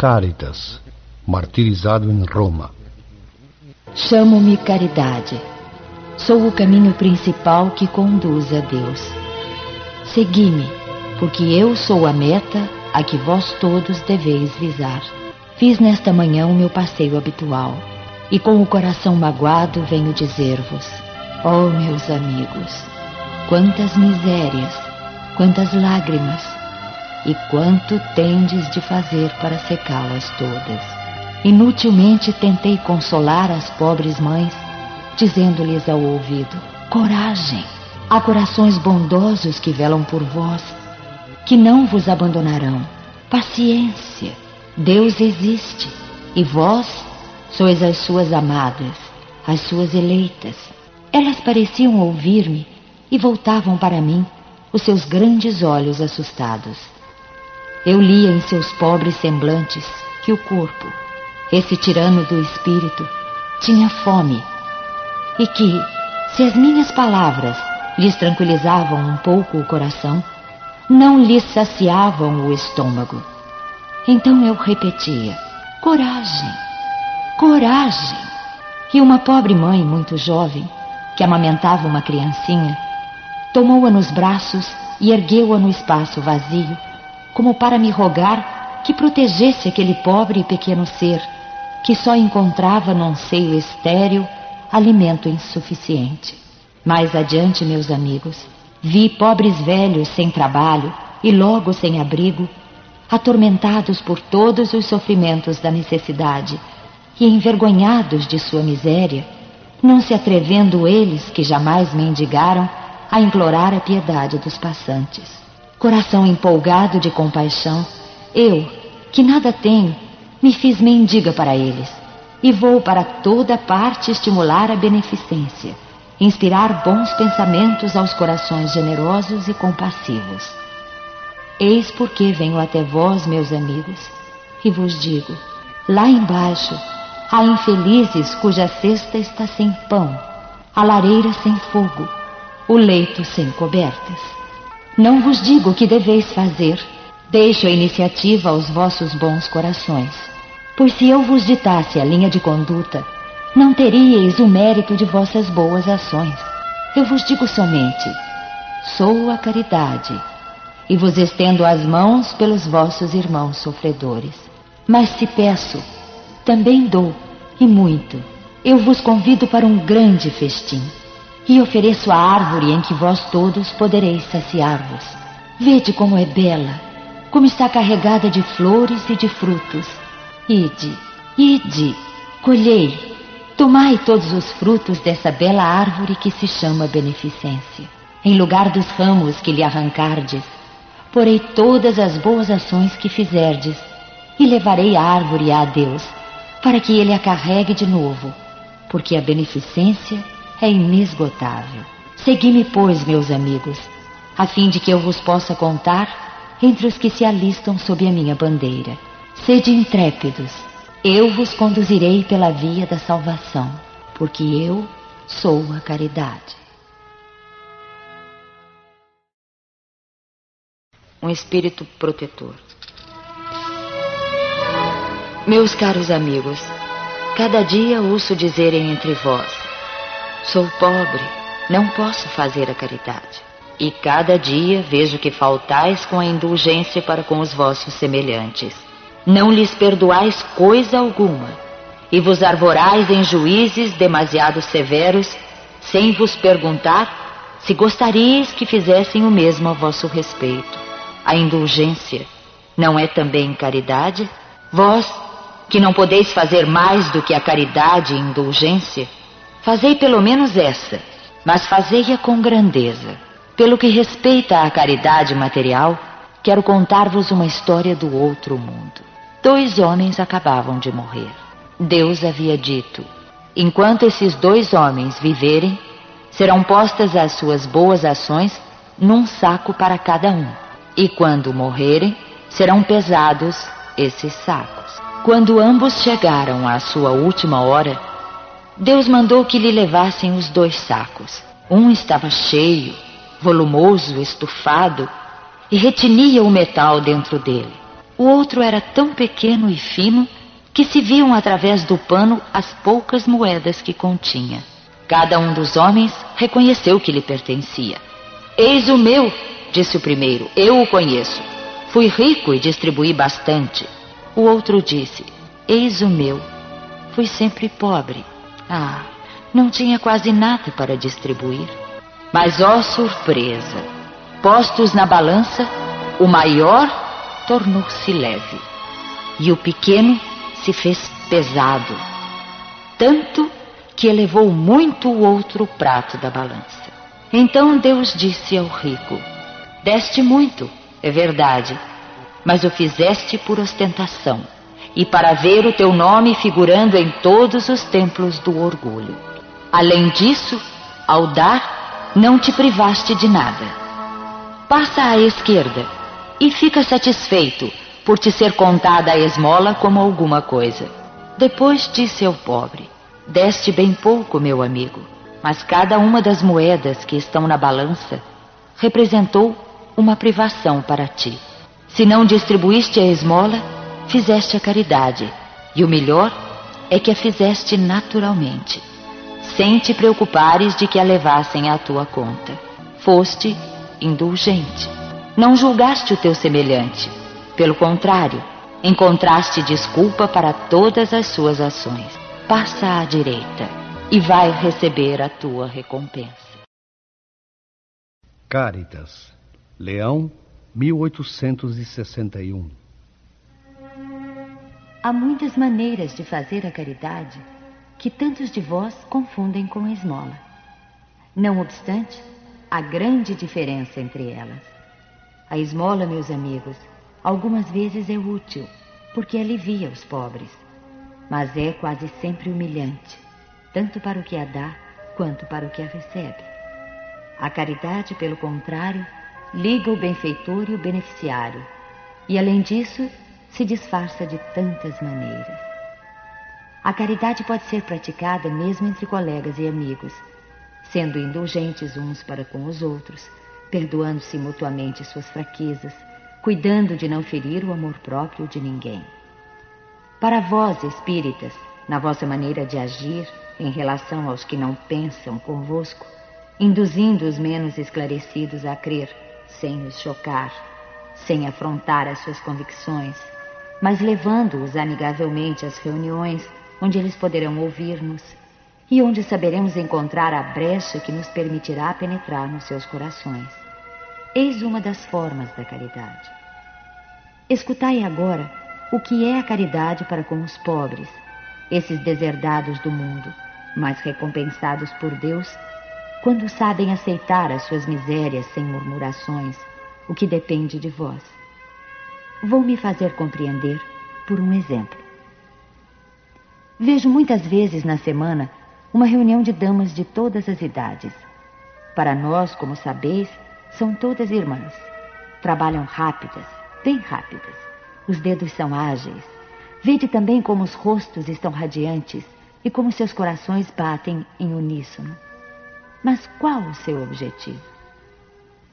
Cáritas, martirizado em Roma. Chamo-me Caridade. Sou o caminho principal que conduz a Deus. Segui-me, porque eu sou a meta a que vós todos deveis visar. Fiz nesta manhã o meu passeio habitual, e com o coração magoado venho dizer-vos: ó meus amigos, quantas misérias, quantas lágrimas, e quanto tendes de fazer para secá-las todas. Inutilmente tentei consolar as pobres mães, dizendo-lhes ao ouvido: coragem, há corações bondosos que velam por vós, que não vos abandonarão. Paciência, Deus existe, e vós sois as suas amadas, as suas eleitas. Elas pareciam ouvir-me e voltavam para mim os seus grandes olhos assustados. Eu lia em seus pobres semblantes que o corpo, esse tirano do espírito, tinha fome, e que, se as minhas palavras lhes tranquilizavam um pouco o coração, não lhes saciavam o estômago. Então eu repetia: coragem, coragem. E uma pobre mãe muito jovem, que amamentava uma criancinha, tomou-a nos braços e ergueu-a no espaço vazio, como para me rogar que protegesse aquele pobre e pequeno ser, que só encontrava num seio estéril alimento insuficiente. Mais adiante, meus amigos, vi pobres velhos sem trabalho e logo sem abrigo, atormentados por todos os sofrimentos da necessidade e envergonhados de sua miséria, não se atrevendo eles, que jamais mendigaram, a implorar a piedade dos passantes. Coração empolgado de compaixão, eu, que nada tenho, me fiz mendiga para eles, e vou para toda parte estimular a beneficência, inspirar bons pensamentos aos corações generosos e compassivos. Eis porque venho até vós, meus amigos, e vos digo: lá embaixo há infelizes cuja cesta está sem pão, a lareira sem fogo, o leito sem cobertas. Não vos digo o que deveis fazer, deixo a iniciativa aos vossos bons corações, pois se eu vos ditasse a linha de conduta, não teríeis o mérito de vossas boas ações. Eu vos digo somente: sou a caridade, e vos estendo as mãos pelos vossos irmãos sofredores. Mas se peço, também dou, e muito. Eu vos convido para um grande festim, e ofereço a árvore em que vós todos podereis saciar-vos. Vede como é bela, como está carregada de flores e de frutos. Ide, ide, colhei, tomai todos os frutos dessa bela árvore que se chama beneficência. Em lugar dos ramos que lhe arrancardes, porei todas as boas ações que fizerdes, e levarei a árvore a Deus, para que ele a carregue de novo, porque a beneficência é inesgotável. Segui-me, pois, meus amigos, a fim de que eu vos possa contar entre os que se alistam sob a minha bandeira. Sede intrépidos, eu vos conduzirei pela via da salvação, porque eu sou a caridade. Um espírito protetor. Meus caros amigos, cada dia ouço dizerem entre vós: sou pobre, não posso fazer a caridade. E cada dia vejo que faltais com a indulgência para com os vossos semelhantes. Não lhes perdoais coisa alguma, e vos arvorais em juízes demasiado severos, sem vos perguntar se gostaríeis que fizessem o mesmo a vosso respeito. A indulgência não é também caridade? Vós, que não podeis fazer mais do que a caridade e indulgência, fazei pelo menos essa, mas fazei-a com grandeza. Pelo que respeita à caridade material, quero contar-vos uma história do outro mundo. 2 homens acabavam de morrer. Deus havia dito: enquanto esses 2 homens viverem, serão postas as suas boas ações num saco para cada um, e quando morrerem, serão pesados esses sacos. Quando ambos chegaram à sua última hora, Deus mandou que lhe levassem os 2 sacos. Um estava cheio, volumoso, estufado, e retinia o metal dentro dele. O outro era tão pequeno e fino que se viam através do pano as poucas moedas que continha. Cada um dos homens reconheceu que lhe pertencia. Eis o meu, disse o primeiro, eu o conheço. Fui rico e distribuí bastante. O outro disse, eis o meu, fui sempre pobre. Não tinha quase nada para distribuir. Mas, ó surpresa, postos na balança, o maior tornou-se leve e o pequeno se fez pesado, tanto que elevou muito o outro prato da balança. Então Deus disse ao rico, deste muito, é verdade, mas o fizeste por ostentação e para ver o teu nome figurando em todos os templos do orgulho. Além disso, ao dar, não te privaste de nada. Passa à esquerda e fica satisfeito por te ser contada a esmola como alguma coisa. Depois disse ao pobre, deste bem pouco, meu amigo, mas cada uma das moedas que estão na balança representou uma privação para ti. Se não distribuíste a esmola, fizeste a caridade, e o melhor é que a fizeste naturalmente, sem te preocupares de que a levassem à tua conta. Foste indulgente. Não julgaste o teu semelhante. Pelo contrário, encontraste desculpa para todas as suas ações. Passa à direita e vai receber a tua recompensa. Cáritas, Leão, 1861. Há muitas maneiras de fazer a caridade que tantos de vós confundem com a esmola. Não obstante, há grande diferença entre elas. A esmola, meus amigos, algumas vezes é útil, porque alivia os pobres, mas é quase sempre humilhante, tanto para o que a dá, quanto para o que a recebe. A caridade, pelo contrário, liga o benfeitor e o beneficiário, e além disso, se disfarça de tantas maneiras. A caridade pode ser praticada mesmo entre colegas e amigos, sendo indulgentes uns para com os outros, perdoando-se mutuamente suas fraquezas, cuidando de não ferir o amor próprio de ninguém. Para vós, espíritas, na vossa maneira de agir em relação aos que não pensam convosco, induzindo os menos esclarecidos a crer, sem os chocar, sem afrontar as suas convicções, mas levando-os amigavelmente às reuniões onde eles poderão ouvir-nos e onde saberemos encontrar a brecha que nos permitirá penetrar nos seus corações. Eis uma das formas da caridade. Escutai agora o que é a caridade para com os pobres, esses deserdados do mundo, mas recompensados por Deus quando sabem aceitar as suas misérias sem murmurações, o que depende de vós. Vou me fazer compreender por um exemplo. Vejo muitas vezes na semana uma reunião de damas de todas as idades. Para nós, como sabeis, são todas irmãs. Trabalham rápidas, bem rápidas. Os dedos são ágeis. Vede também como os rostos estão radiantes e como seus corações batem em uníssono. Mas qual o seu objetivo?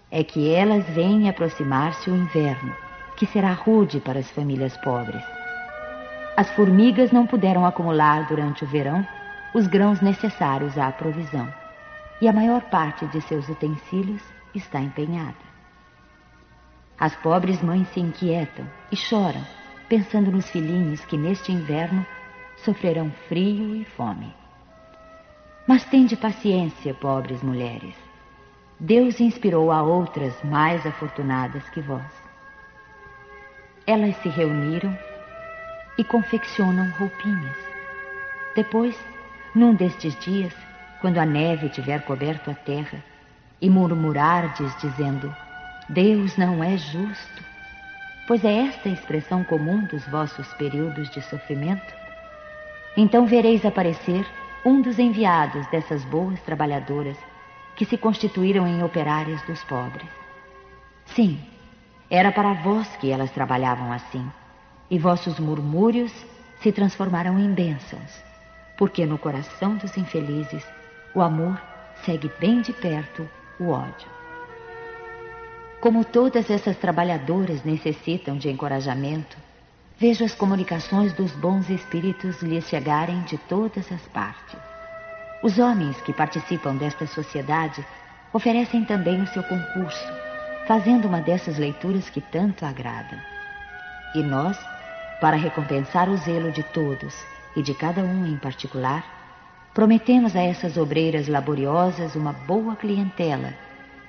É que elas veem aproximar-se o inverno, que será rude para as famílias pobres. As formigas não puderam acumular durante o verão os grãos necessários à provisão, e a maior parte de seus utensílios está empenhada. As pobres mães se inquietam e choram, pensando nos filhinhos que neste inverno sofrerão frio e fome. Mas tende paciência, pobres mulheres. Deus inspirou a outras mais afortunadas que vós. Elas se reuniram e confeccionam roupinhas. Depois, num destes dias, quando a neve tiver coberto a terra, e murmurardes dizendo, Deus não é justo, pois é esta a expressão comum dos vossos períodos de sofrimento, então vereis aparecer um dos enviados dessas boas trabalhadoras que se constituíram em operárias dos pobres. Sim, era para vós que elas trabalhavam assim, e vossos murmúrios se transformaram em bênçãos, porque no coração dos infelizes o amor segue bem de perto o ódio. Como todas essas trabalhadoras necessitam de encorajamento, vejo as comunicações dos bons espíritos lhes chegarem de todas as partes. Os homens que participam desta sociedade oferecem também o seu concurso, fazendo uma dessas leituras que tanto agradam. E nós, para recompensar o zelo de todos e de cada um em particular, prometemos a essas obreiras laboriosas uma boa clientela,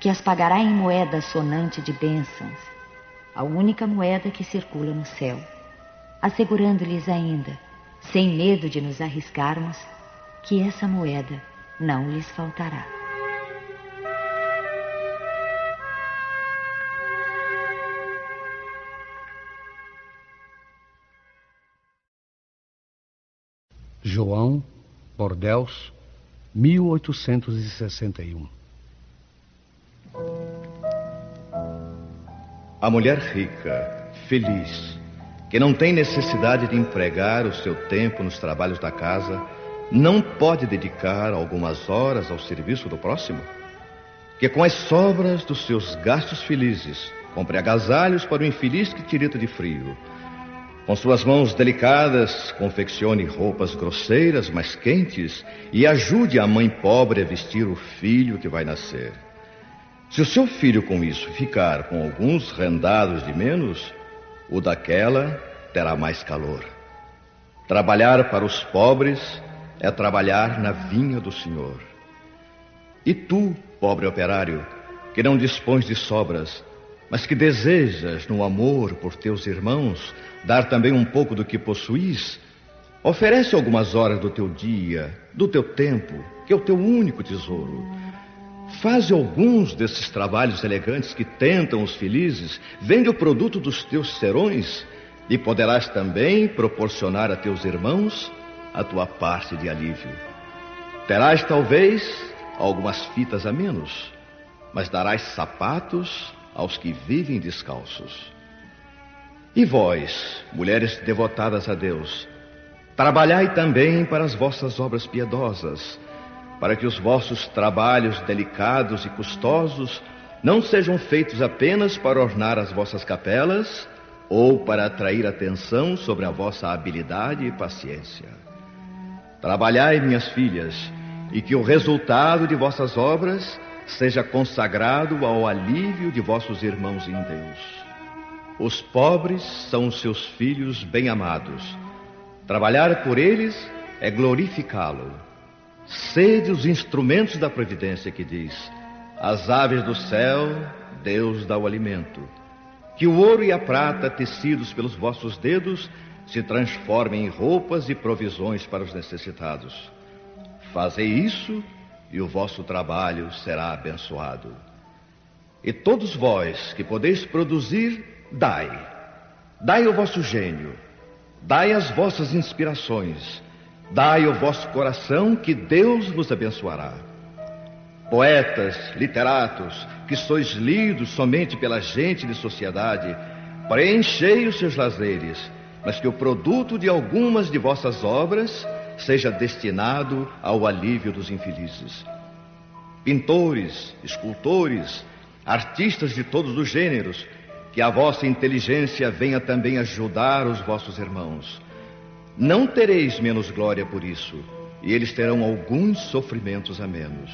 que as pagará em moeda sonante de bênçãos, a única moeda que circula no céu, assegurando-lhes ainda, sem medo de nos arriscarmos, que essa moeda não lhes faltará. João, Bordeaux, 1861. A mulher rica, feliz, que não tem necessidade de empregar o seu tempo nos trabalhos da casa, não pode dedicar algumas horas ao serviço do próximo? Que com as sobras dos seus gastos felizes, compre agasalhos para o infeliz que tirita de frio. Com suas mãos delicadas, confeccione roupas grosseiras, mas quentes, e ajude a mãe pobre a vestir o filho que vai nascer. Se o seu filho com isso ficar com alguns rendados de menos, o daquela terá mais calor. Trabalhar para os pobres é trabalhar na vinha do Senhor. E tu, pobre operário, que não dispões de sobras, mas que desejas, no amor por teus irmãos, dar também um pouco do que possuis, oferece algumas horas do teu dia, do teu tempo, que é o teu único tesouro. Faze alguns desses trabalhos elegantes que tentam os felizes, vende o produto dos teus serões e poderás também proporcionar a teus irmãos a tua parte de alívio. Terás talvez algumas fitas a menos, mas darás sapatos aos que vivem descalços. E vós, mulheres devotadas a Deus, trabalhai também para as vossas obras piedosas, para que os vossos trabalhos delicados e custosos não sejam feitos apenas para ornar as vossas capelas ou para atrair atenção sobre a vossa habilidade e paciência. Trabalhai, minhas filhas, e que o resultado de vossas obras seja consagrado ao alívio de vossos irmãos em Deus. Os pobres são os seus filhos bem-amados. Trabalhar por eles é glorificá-lo. Sede os instrumentos da providência que diz: às aves do céu Deus dá o alimento. Que o ouro e a prata tecidos pelos vossos dedos se transformem em roupas e provisões para os necessitados. Fazei isso e o vosso trabalho será abençoado. E todos vós que podeis produzir, dai o vosso gênio, dai as vossas inspirações, dai o vosso coração, que Deus vos abençoará. Poetas, literatos, que sois lidos somente pela gente de sociedade, preenchei os seus lazeres, mas que o produto de algumas de vossas obras seja destinado ao alívio dos infelizes. Pintores, escultores, artistas de todos os gêneros, que a vossa inteligência venha também ajudar os vossos irmãos. Não tereis menos glória por isso, e eles terão alguns sofrimentos a menos.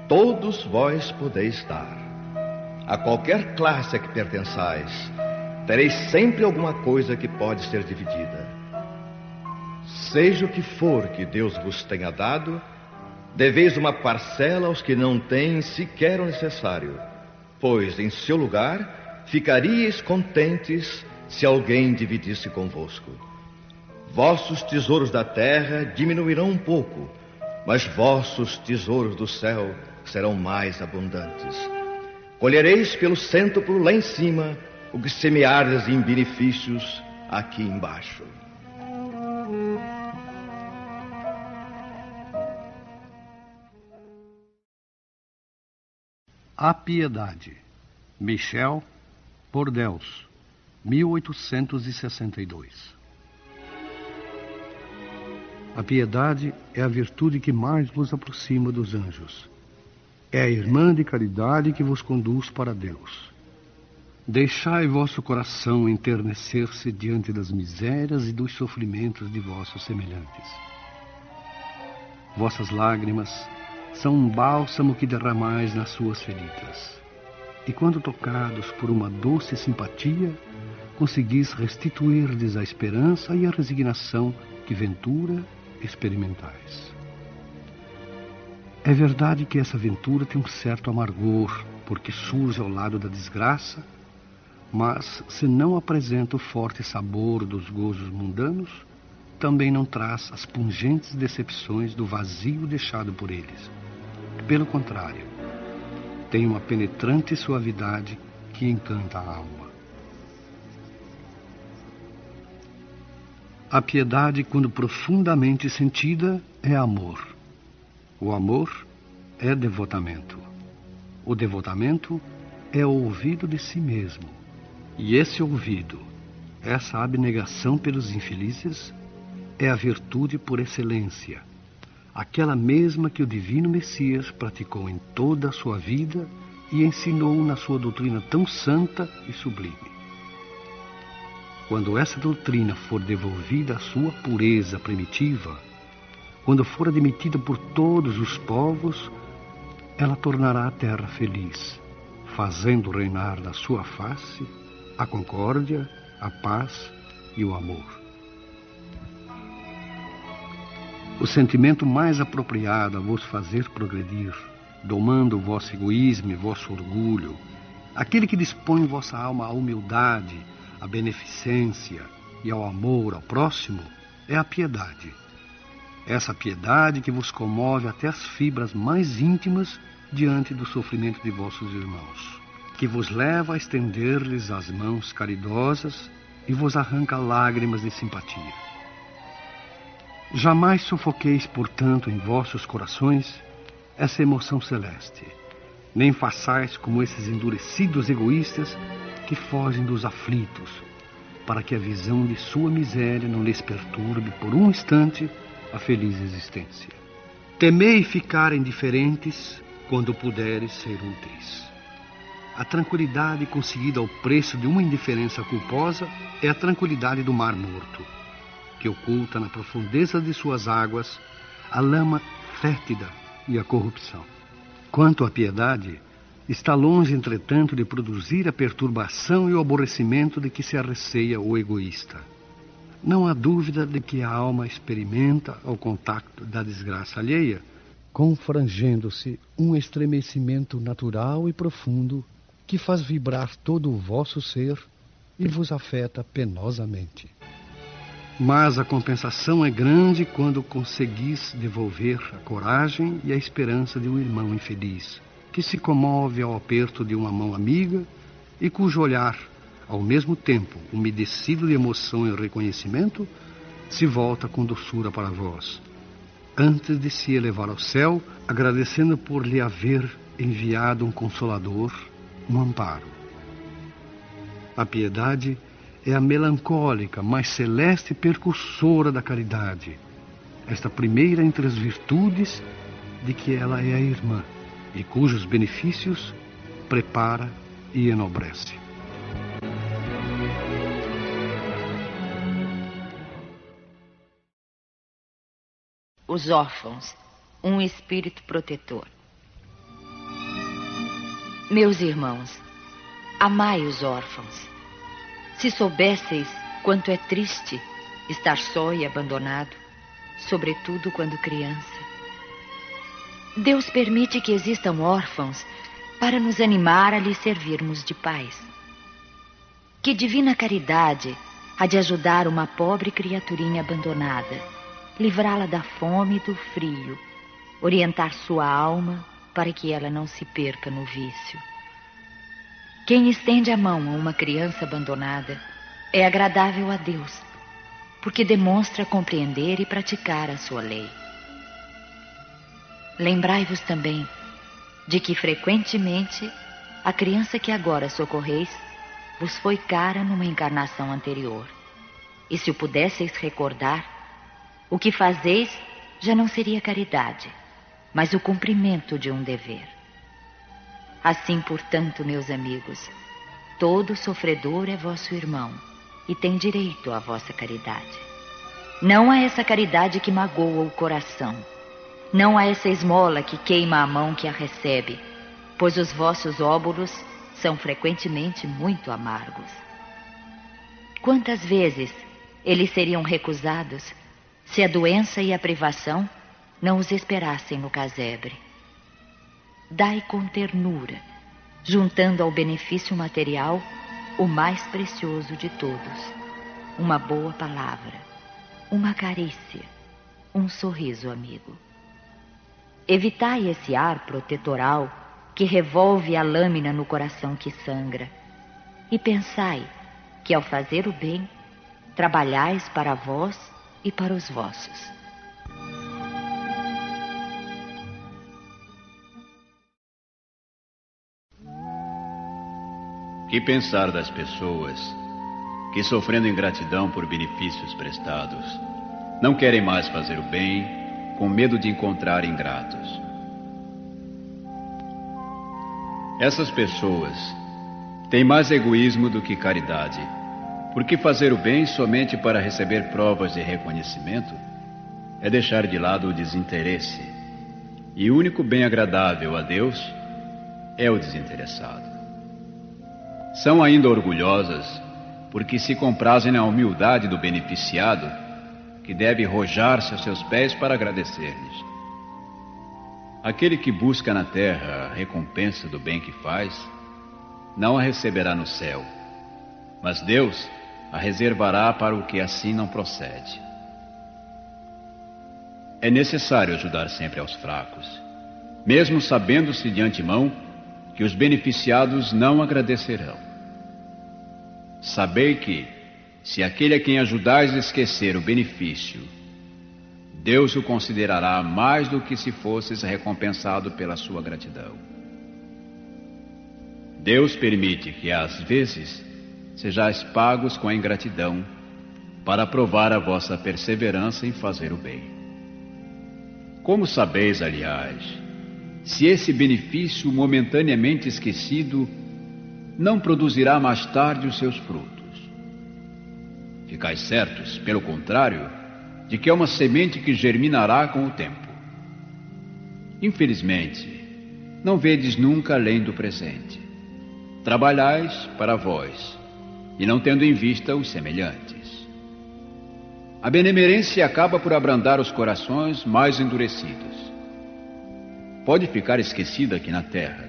Todos vós podeis dar. A qualquer classe a que pertençais, tereis sempre alguma coisa que pode ser dividida. Seja o que for que Deus vos tenha dado, deveis uma parcela aos que não têm sequer o necessário, pois em seu lugar ficaríeis contentes se alguém dividisse convosco. Vossos tesouros da terra diminuirão um pouco, mas vossos tesouros do céu serão mais abundantes. Colhereis pelo cêntuplo lá em cima o que semeardes em benefícios aqui embaixo. A Piedade, Michel, Bordeaux, 1862. A piedade é a virtude que mais nos aproxima dos anjos. É a irmã de caridade que vos conduz para Deus. Deixai vosso coração enternecer-se diante das misérias e dos sofrimentos de vossos semelhantes. Vossas lágrimas são um bálsamo que derramais nas suas feridas. E quando tocados por uma doce simpatia, conseguis restituir-lhes a esperança e a resignação que ventura experimentais. É verdade que essa aventura tem um certo amargor, porque surge ao lado da desgraça, mas se não apresenta o forte sabor dos gozos mundanos, também não traz as pungentes decepções do vazio deixado por eles. Pelo contrário, tem uma penetrante suavidade que encanta a alma. A piedade, quando profundamente sentida, é amor. O amor é devotamento. O devotamento é o ouvido de si mesmo. E esse ouvido, essa abnegação pelos infelizes, é a virtude por excelência, aquela mesma que o divino Messias praticou em toda a sua vida e ensinou na sua doutrina tão santa e sublime. Quando essa doutrina for devolvida à sua pureza primitiva, quando for admitida por todos os povos, ela tornará a terra feliz, fazendo reinar na sua face a concórdia, a paz e o amor. O sentimento mais apropriado a vos fazer progredir, domando o vosso egoísmo e vosso orgulho, aquele que dispõe vossa alma à humildade, à beneficência e ao amor ao próximo, é a piedade. Essa piedade que vos comove até as fibras mais íntimas diante do sofrimento de vossos irmãos, que vos leva a estender-lhes as mãos caridosas e vos arranca lágrimas de simpatia. Jamais sufoqueis, portanto, em vossos corações essa emoção celeste, nem façais como esses endurecidos egoístas que fogem dos aflitos, para que a visão de sua miséria não lhes perturbe por um instante a feliz existência. Temei ficar indiferentes quando puderes ser úteis. A tranquilidade conseguida ao preço de uma indiferença culposa é a tranquilidade do mar morto, que oculta na profundeza de suas águas a lama fétida e a corrupção. Quanto à piedade, está longe, entretanto, de produzir a perturbação e o aborrecimento de que se arreceia o egoísta. Não há dúvida de que a alma experimenta, ao contato da desgraça alheia, confrangendo-se um estremecimento natural e profundo que faz vibrar todo o vosso ser e vos afeta penosamente. Mas a compensação é grande quando conseguis devolver a coragem e a esperança de um irmão infeliz, que se comove ao aperto de uma mão amiga e cujo olhar, ao mesmo tempo umedecido de emoção e reconhecimento, se volta com doçura para vós, antes de se elevar ao céu, agradecendo por lhe haver enviado um consolador, um amparo. A piedade é a melancólica, mas celeste percursora da caridade, esta primeira entre as virtudes de que ela é a irmã, e cujos benefícios prepara e enobrece. Os órfãos, um espírito protetor. Meus irmãos, amai os órfãos. Se soubesseis quanto é triste estar só e abandonado, sobretudo quando criança. Deus permite que existam órfãos para nos animar a lhes servirmos de pais. Que divina caridade há de ajudar uma pobre criaturinha abandonada, livrá-la da fome e do frio, orientar sua alma para que ela não se perca no vício. Quem estende a mão a uma criança abandonada é agradável a Deus, porque demonstra compreender e praticar a sua lei. Lembrai-vos também de que frequentemente a criança que agora socorreis vos foi cara numa encarnação anterior. E se o pudesseis recordar, o que fazeis já não seria caridade, mas o cumprimento de um dever. Assim, portanto, meus amigos, todo sofredor é vosso irmão e tem direito à vossa caridade. Não a essa caridade que magoa o coração, não a essa esmola que queima a mão que a recebe, pois os vossos óbolos são frequentemente muito amargos. Quantas vezes eles seriam recusados se a doença e a privação não os esperassem no casebre? Dai com ternura, juntando ao benefício material o mais precioso de todos, uma boa palavra, uma carícia, um sorriso amigo. Evitai esse ar protetoral que revolve a lâmina no coração que sangra, e pensai que ao fazer o bem, trabalhais para vós e para os vossos. Que pensar das pessoas que, sofrendo ingratidão por benefícios prestados, não querem mais fazer o bem, com medo de encontrar ingratos? Essas pessoas têm mais egoísmo do que caridade, porque fazer o bem somente para receber provas de reconhecimento é deixar de lado o desinteresse, e o único bem agradável a Deus é o desinteressado. São ainda orgulhosas porque se comprazem na humildade do beneficiado, que deve rojar-se aos seus pés para agradecer-lhes. Aquele que busca na terra a recompensa do bem que faz, não a receberá no céu, mas Deus a reservará para o que assim não procede. É necessário ajudar sempre aos fracos, mesmo sabendo-se de antemão que os beneficiados não agradecerão. Sabei que, se aquele a quem ajudais esquecer o benefício, Deus o considerará mais do que se fosses recompensado pela sua gratidão. Deus permite que, às vezes, sejais pagos com a ingratidão, para provar a vossa perseverança em fazer o bem. Como sabeis, aliás, se esse benefício momentaneamente esquecido não produzirá mais tarde os seus frutos? Ficais certos, pelo contrário, de que é uma semente que germinará com o tempo. Infelizmente, não vedes nunca além do presente. Trabalhais para vós, e não tendo em vista os semelhantes. A benemerência acaba por abrandar os corações mais endurecidos. Pode ficar esquecida aqui na terra,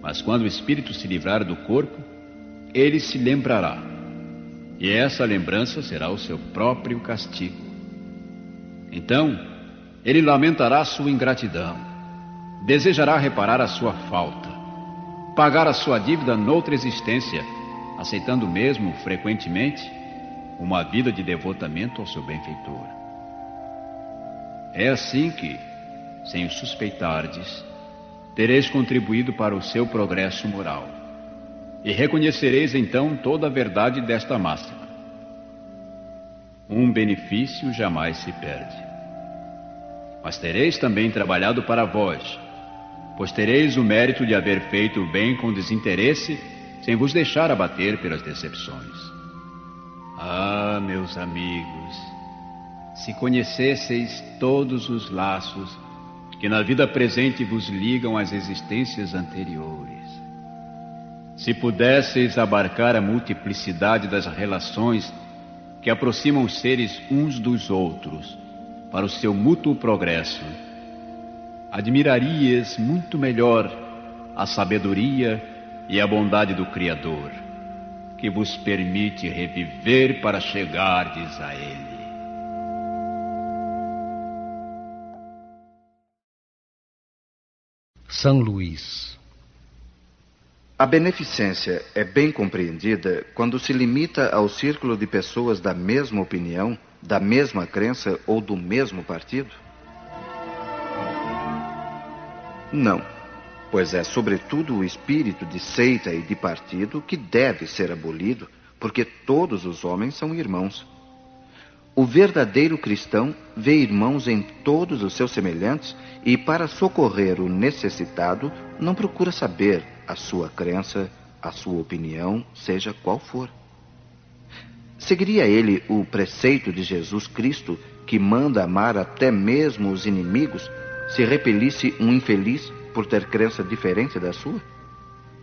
mas quando o espírito se livrar do corpo, ele se lembrará, e essa lembrança será o seu próprio castigo. Então, ele lamentará sua ingratidão, desejará reparar a sua falta, pagar a sua dívida noutra existência, aceitando mesmo, frequentemente, uma vida de devotamento ao seu benfeitor. É assim que, sem o suspeitardes, tereis contribuído para o seu progresso moral, e reconhecereis então toda a verdade desta máxima: um benefício jamais se perde. Mas tereis também trabalhado para vós, pois tereis o mérito de haver feito o bem com desinteresse, sem vos deixar abater pelas decepções. Ah, meus amigos, se conhecesseis todos os laços que na vida presente vos ligam às existências anteriores, se pudesseis abarcar a multiplicidade das relações que aproximam os seres uns dos outros para o seu mútuo progresso, admirarias muito melhor a sabedoria e a bondade do Criador, que vos permite reviver para chegardes a Ele. São Luís. A beneficência é bem compreendida quando se limita ao círculo de pessoas da mesma opinião, da mesma crença ou do mesmo partido? Não, pois é sobretudo o espírito de seita e de partido que deve ser abolido, porque todos os homens são irmãos. O verdadeiro cristão vê irmãos em todos os seus semelhantes e, para socorrer o necessitado, não procura saber a sua crença, a sua opinião, seja qual for. Seguiria ele o preceito de Jesus Cristo, que manda amar até mesmo os inimigos, se repelisse um infeliz por ter crença diferente da sua?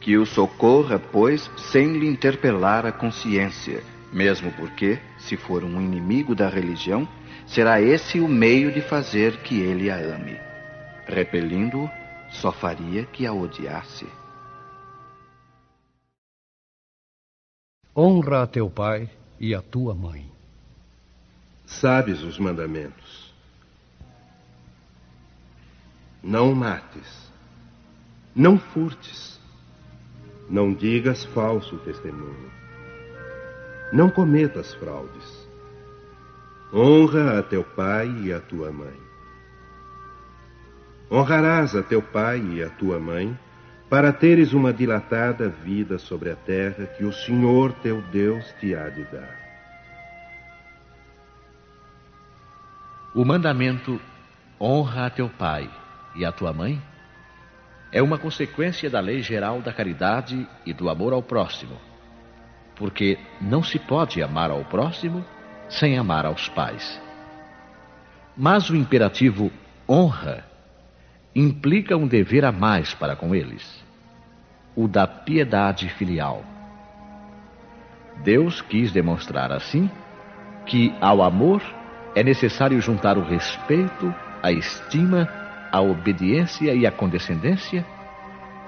Que o socorra, pois, sem lhe interpelar a consciência, mesmo porque, se for um inimigo da religião, será esse o meio de fazer que ele a ame. Repelindo-o, só faria que a odiasse. Honra a teu pai e a tua mãe. Sabes os mandamentos. Não mates. Não furtes. Não digas falso testemunho. Não cometas fraudes. Honra a teu pai e a tua mãe. Honrarás a teu pai e a tua mãe, para teres uma dilatada vida sobre a terra que o Senhor teu Deus te há de dar. O mandamento honra a teu pai e a tua mãe é uma consequência da lei geral da caridade e do amor ao próximo, porque não se pode amar ao próximo sem amar aos pais. Mas o imperativo honra implica um dever a mais para com eles, o da piedade filial. Deus quis demonstrar assim que ao amor é necessário juntar o respeito, a estima, a obediência e a condescendência,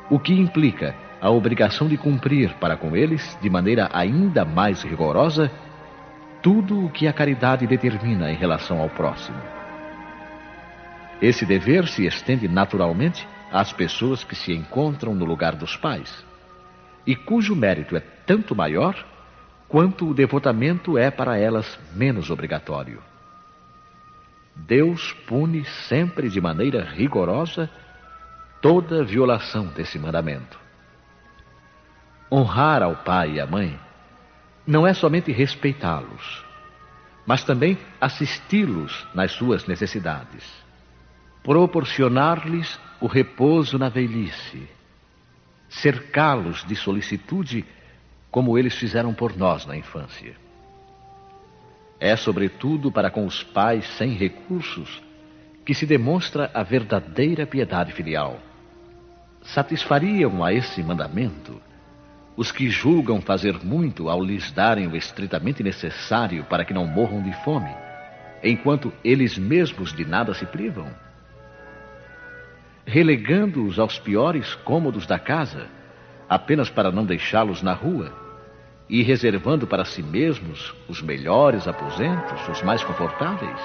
o que implica a obrigação de cumprir para com eles, de maneira ainda mais rigorosa, tudo o que a caridade determina em relação ao próximo. Esse dever se estende naturalmente às pessoas que se encontram no lugar dos pais, e cujo mérito é tanto maior quanto o devotamento é para elas menos obrigatório. Deus pune sempre de maneira rigorosa toda violação desse mandamento. Honrar ao pai e à mãe não é somente respeitá-los, mas também assisti-los nas suas necessidades, proporcionar-lhes o repouso na velhice, cercá-los de solicitude como eles fizeram por nós na infância. É, sobretudo, para com os pais sem recursos que se demonstra a verdadeira piedade filial. Satisfariam a esse mandamento os que julgam fazer muito ao lhes darem o estritamente necessário para que não morram de fome, enquanto eles mesmos de nada se privam? Relegando-os aos piores cômodos da casa, apenas para não deixá-los na rua, e reservando para si mesmos os melhores aposentos, os mais confortáveis?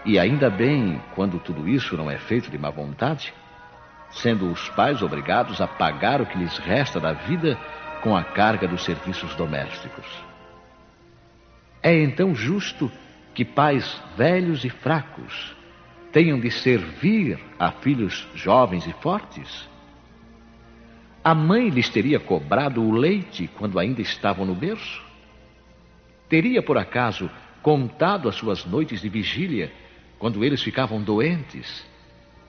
E ainda bem quando tudo isso não é feito de má vontade, sendo os pais obrigados a pagar o que lhes resta da vida com a carga dos serviços domésticos. É então justo que pais velhos e fracos tenham de servir a filhos jovens e fortes? A mãe lhes teria cobrado o leite quando ainda estavam no berço? Teria, por acaso, contado as suas noites de vigília quando eles ficavam doentes,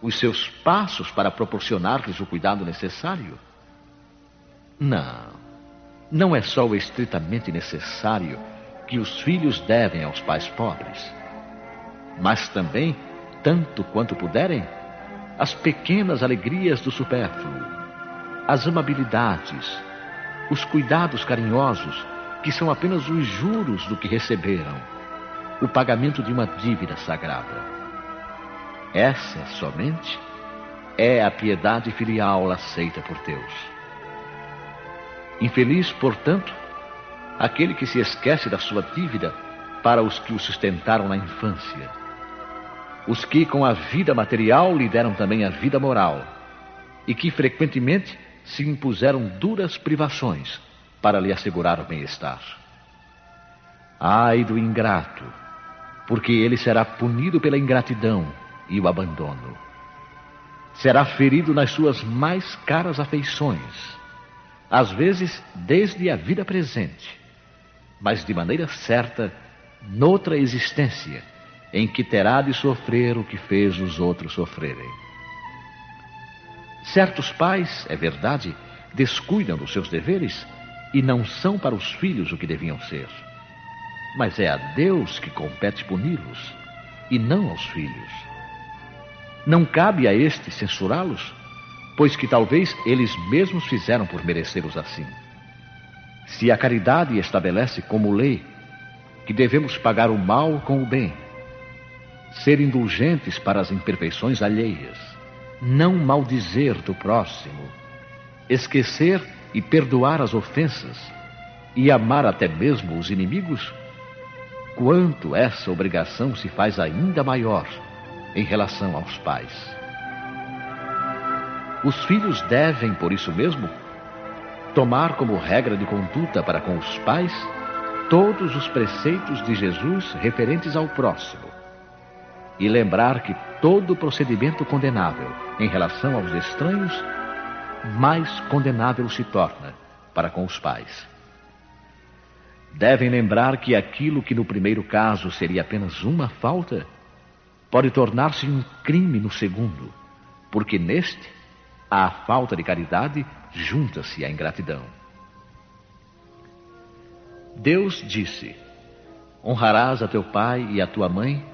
os seus passos para proporcionar-lhes o cuidado necessário? Não é só o estritamente necessário que os filhos devem aos pais pobres, mas também, tanto quanto puderem, as pequenas alegrias do supérfluo, as amabilidades, os cuidados carinhosos, que são apenas os juros do que receberam, o pagamento de uma dívida sagrada. Essa somente é a piedade filial aceita por Deus. Infeliz, portanto, aquele que se esquece da sua dívida para os que o sustentaram na infância, os que com a vida material lhe deram também a vida moral, e que frequentemente se impuseram duras privações para lhe assegurar o bem-estar. Ai do ingrato, porque ele será punido pela ingratidão e o abandono. Será ferido nas suas mais caras afeições, às vezes desde a vida presente, mas de maneira certa, noutra existência, em que terá de sofrer o que fez os outros sofrerem. Certos pais, é verdade, descuidam dos seus deveres e não são para os filhos o que deviam ser. Mas é a Deus que compete puni-los, e não aos filhos. Não cabe a estes censurá-los, pois que talvez eles mesmos fizeram por merecê-los assim. Se a caridade estabelece como lei que devemos pagar o mal com o bem, ser indulgentes para as imperfeições alheias, não maldizer do próximo, esquecer e perdoar as ofensas e amar até mesmo os inimigos, quanto essa obrigação se faz ainda maior em relação aos pais. Os filhos devem, por isso mesmo, tomar como regra de conduta para com os pais todos os preceitos de Jesus referentes ao próximo e lembrar que todo procedimento condenável em relação aos estranhos, mais condenável se torna para com os pais. Devem lembrar que aquilo que no primeiro caso seria apenas uma falta, pode tornar-se um crime no segundo, porque neste, a falta de caridade junta-se à ingratidão. Deus disse: honrarás a teu pai e a tua mãe,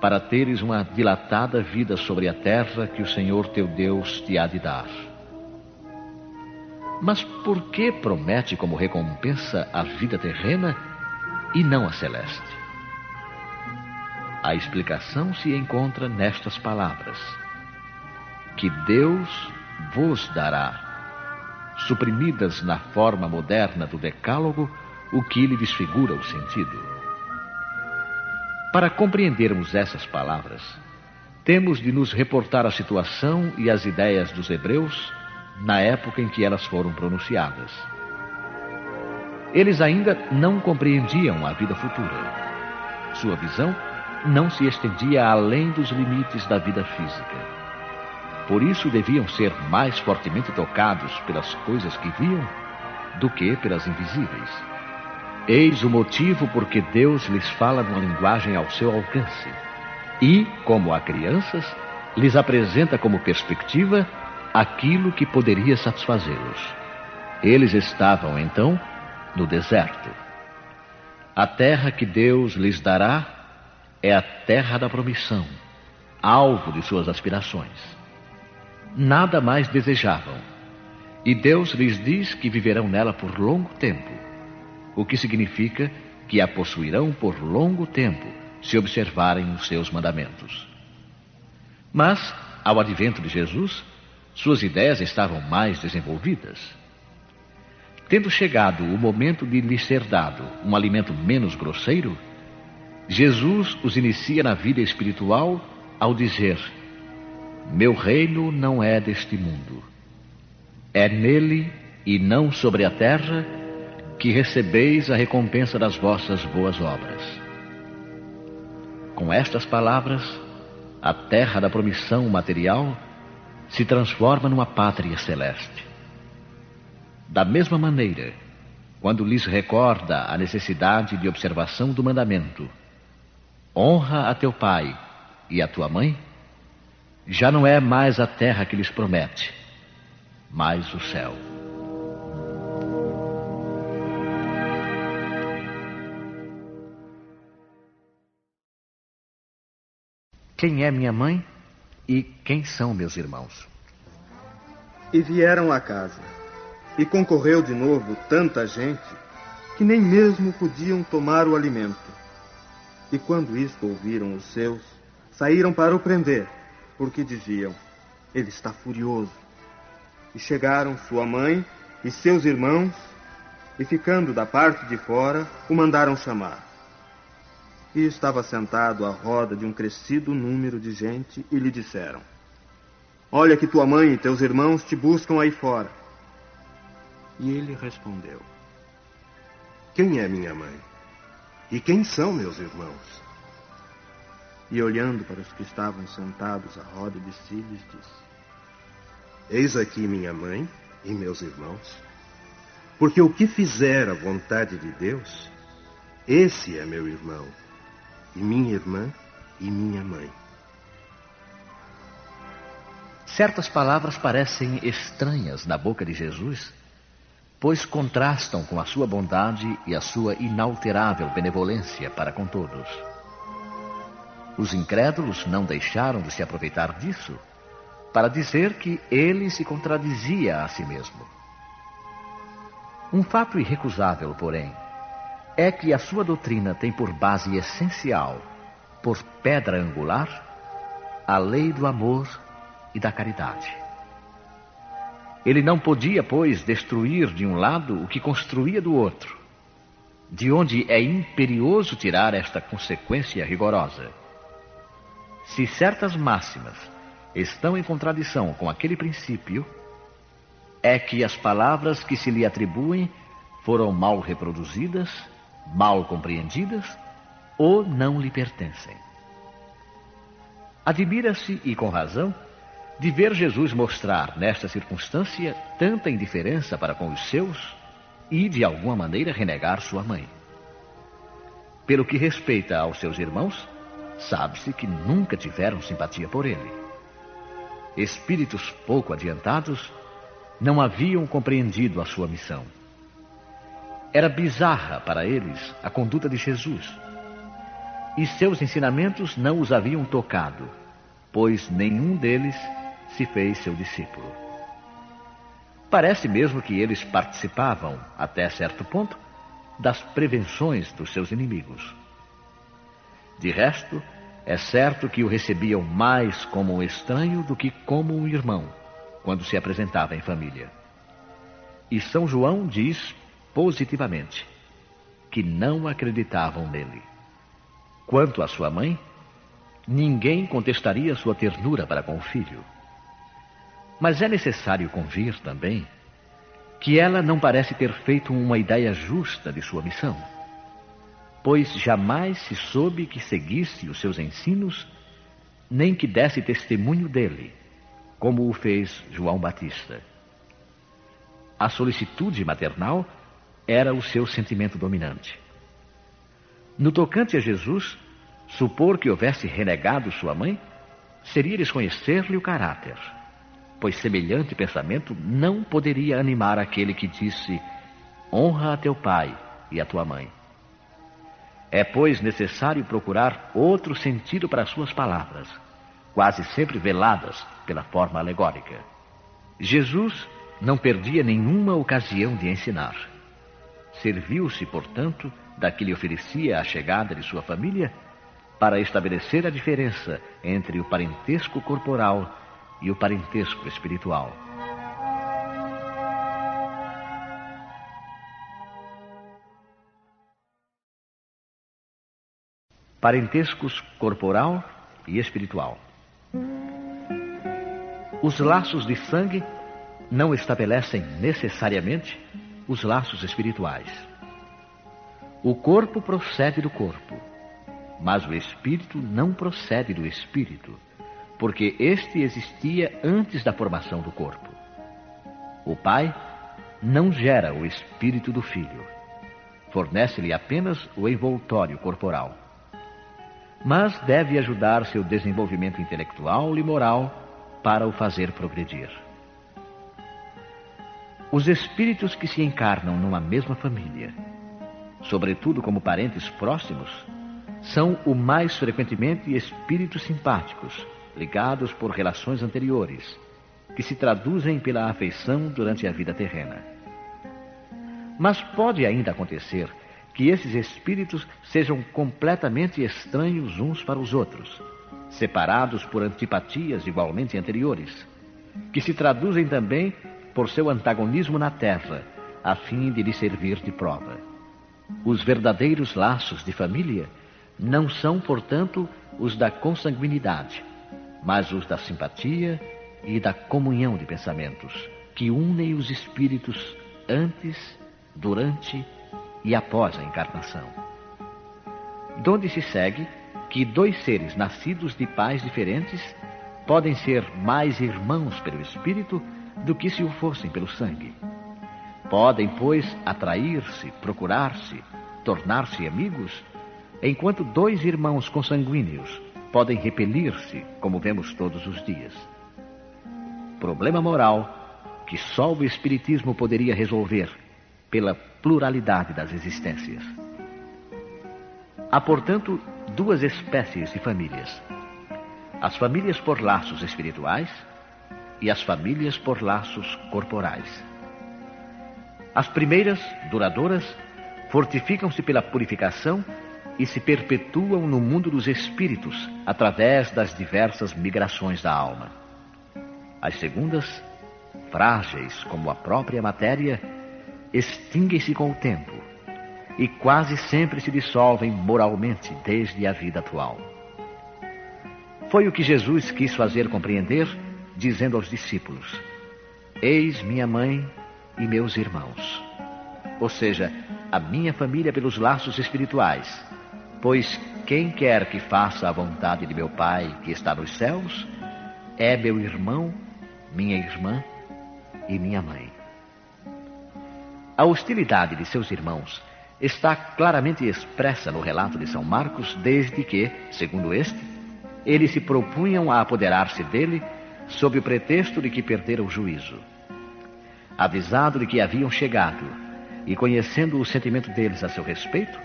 para teres uma dilatada vida sobre a terra que o Senhor teu Deus te há de dar. Mas por que promete como recompensa a vida terrena e não a celeste? A explicação se encontra nestas palavras: que Deus vos dará, suprimidas na forma moderna do decálogo, o que lhe desfigura o sentido. Para compreendermos essas palavras, temos de nos reportar a situação e as ideias dos hebreus na época em que elas foram pronunciadas. Eles ainda não compreendiam a vida futura. Sua visão não se estendia além dos limites da vida física. Por isso deviam ser mais fortemente tocados pelas coisas que viam do que pelas invisíveis. Eis o motivo por que Deus lhes fala numa linguagem ao seu alcance e, como a crianças, lhes apresenta como perspectiva aquilo que poderia satisfazê-los. Eles estavam, então, no deserto. A terra que Deus lhes dará é a terra da promissão, alvo de suas aspirações. Nada mais desejavam, e Deus lhes diz que viverão nela por longo tempo, o que significa que a possuirão por longo tempo, se observarem os seus mandamentos. Mas, ao advento de Jesus, suas ideias estavam mais desenvolvidas. Tendo chegado o momento de lhes ser dado um alimento menos grosseiro, Jesus os inicia na vida espiritual ao dizer: meu reino não é deste mundo. É nele e não sobre a terra que recebeis a recompensa das vossas boas obras. Com estas palavras, a terra da promissão material se transforma numa pátria celeste. Da mesma maneira, quando lhes recorda a necessidade de observação do mandamento: honra a teu pai e a tua mãe, já não é mais a terra que lhes promete, mas o céu. Quem é minha mãe e quem são meus irmãos? E vieram à casa, e concorreu de novo tanta gente que nem mesmo podiam tomar o alimento. E quando isto ouviram os seus, saíram para o prender, porque diziam: ele está furioso. E chegaram sua mãe e seus irmãos, e ficando da parte de fora, o mandaram chamar. E estava sentado à roda de um crescido número de gente, e lhe disseram: olha que tua mãe e teus irmãos te buscam aí fora. E ele respondeu: quem é minha mãe? E quem são meus irmãos? E olhando para os que estavam sentados à roda de si, lhes disse: eis aqui minha mãe e meus irmãos. Porque o que fizer a vontade de Deus, Esse é meu irmão, e minha irmã e minha mãe. Certas palavras parecem estranhas na boca de Jesus, pois contrastam com a sua bondade e a sua inalterável benevolência para com todos. Os incrédulos não deixaram de se aproveitar disso para dizer que ele se contradizia a si mesmo. Um fato irrecusável, porém, é que a sua doutrina tem por base essencial, por pedra angular, a lei do amor e da caridade. Ele não podia, pois, destruir de um lado o que construía do outro, de onde é imperioso tirar esta consequência rigorosa. Se certas máximas estão em contradição com aquele princípio, é que as palavras que se lhe atribuem foram mal reproduzidas, mal compreendidas ou não lhe pertencem. Admira-se, e com razão, de ver Jesus mostrar nesta circunstância tanta indiferença para com os seus e, de alguma maneira, renegar sua mãe. Pelo que respeita aos seus irmãos, sabe-se que nunca tiveram simpatia por ele. Espíritos pouco adiantados não haviam compreendido a sua missão. Era bizarra para eles a conduta de Jesus, e seus ensinamentos não os haviam tocado, pois nenhum deles se fez seu discípulo. Parece mesmo que eles participavam, até certo ponto, das prevenções dos seus inimigos. De resto, é certo que o recebiam mais como um estranho do que como um irmão, quando se apresentava em família. E São João diz positivamente que não acreditavam nele. Quanto à sua mãe, ninguém contestaria sua ternura para com o filho. Mas é necessário convir também que ela não parece ter feito uma ideia justa de sua missão, pois jamais se soube que seguisse os seus ensinos, nem que desse testemunho dele, como o fez João Batista. A solicitude maternal era o seu sentimento dominante. No tocante a Jesus, supor que houvesse renegado sua mãe seria desconhecer-lhe o caráter, pois semelhante pensamento não poderia animar aquele que disse: honra a teu pai e a tua mãe. É, pois, necessário procurar outro sentido para suas palavras, quase sempre veladas pela forma alegórica. Jesus não perdia nenhuma ocasião de ensinar. Serviu-se, portanto, da que lhe oferecia a chegada de sua família para estabelecer a diferença entre o parentesco corporal e o parentesco espiritual. Parentescos corporal e espiritual. Os laços de sangue não estabelecem necessariamente os laços espirituais. O corpo procede do corpo, mas o espírito não procede do espírito, porque este existia antes da formação do corpo. O pai não gera o espírito do filho, fornece-lhe apenas o envoltório corporal, mas deve ajudar seu desenvolvimento intelectual e moral para o fazer progredir. Os espíritos que se encarnam numa mesma família, sobretudo como parentes próximos, são o mais frequentemente espíritos simpáticos, ligados por relações anteriores, que se traduzem pela afeição durante a vida terrena. Mas pode ainda acontecer que esses espíritos sejam completamente estranhos uns para os outros, separados por antipatias igualmente anteriores, que se traduzem também por seu antagonismo na terra, a fim de lhe servir de prova. Os verdadeiros laços de família não são, portanto, os da consanguinidade, mas os da simpatia e da comunhão de pensamentos, que unem os espíritos antes, durante e após a encarnação. Donde se segue que dois seres nascidos de pais diferentes podem ser mais irmãos pelo espírito do que se o fossem pelo sangue. Podem, pois, atrair-se, procurar-se, tornar-se amigos, enquanto dois irmãos consanguíneos podem repelir-se, como vemos todos os dias. Problema moral que só o Espiritismo poderia resolver pela pluralidade das existências. Há, portanto, duas espécies de famílias: as famílias por laços espirituais e as famílias por laços corporais. As primeiras, duradouras, fortificam-se pela purificação e se perpetuam no mundo dos espíritos através das diversas migrações da alma. As segundas, frágeis como a própria matéria, extinguem-se com o tempo e quase sempre se dissolvem moralmente desde a vida atual. Foi o que Jesus quis fazer compreender, dizendo aos discípulos: eis minha mãe e meus irmãos. Ou seja, a minha família pelos laços espirituais, pois quem quer que faça a vontade de meu Pai que está nos céus, é meu irmão, minha irmã e minha mãe. A hostilidade de seus irmãos está claramente expressa no relato de São Marcos, desde que, segundo este, eles se propunham a apoderar-se dele sob o pretexto de que perderam o juízo. Avisado de que haviam chegado e conhecendo o sentimento deles a seu respeito,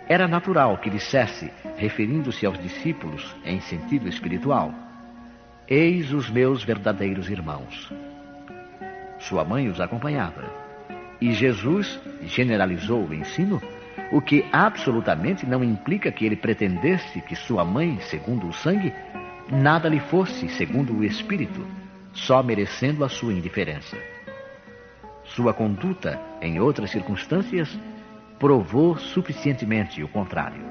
era natural que dissesse, referindo-se aos discípulos em sentido espiritual: eis os meus verdadeiros irmãos. Sua mãe os acompanhava, e Jesus generalizou o ensino, o que absolutamente não implica que ele pretendesse que sua mãe, segundo o sangue, nada lhe fosse, segundo o espírito, só merecendo a sua indiferença. Sua conduta, em outras circunstâncias, provou suficientemente o contrário.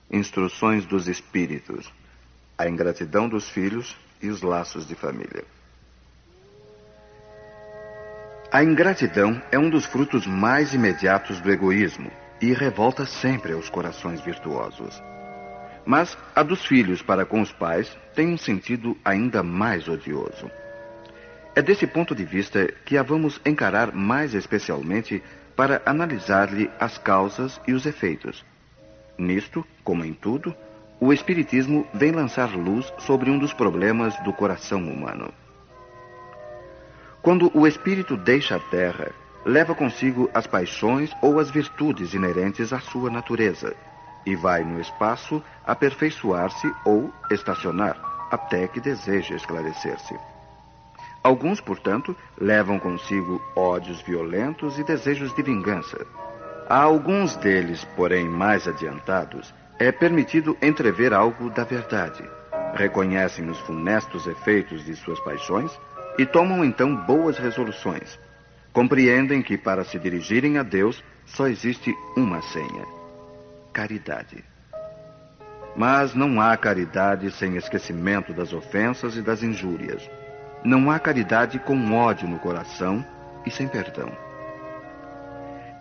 Instruções dos Espíritos: a ingratidão dos filhos e os laços de família. A ingratidão é um dos frutos mais imediatos do egoísmo e revolta sempre aos corações virtuosos. Mas a dos filhos para com os pais tem um sentido ainda mais odioso. É desse ponto de vista que a vamos encarar mais especialmente para analisar-lhe as causas e os efeitos. Nisto, como em tudo, o Espiritismo vem lançar luz sobre um dos problemas do coração humano. Quando o espírito deixa a Terra, leva consigo as paixões ou as virtudes inerentes à sua natureza, e vai no espaço aperfeiçoar-se ou estacionar, até que deseje esclarecer-se. Alguns, portanto, levam consigo ódios violentos e desejos de vingança. A alguns deles, porém mais adiantados, é permitido entrever algo da verdade. Reconhecem os funestos efeitos de suas paixões e tomam então boas resoluções. Compreendem que para se dirigirem a Deus só existe uma senha: caridade. Mas não há caridade sem esquecimento das ofensas e das injúrias. Não há caridade com ódio no coração e sem perdão.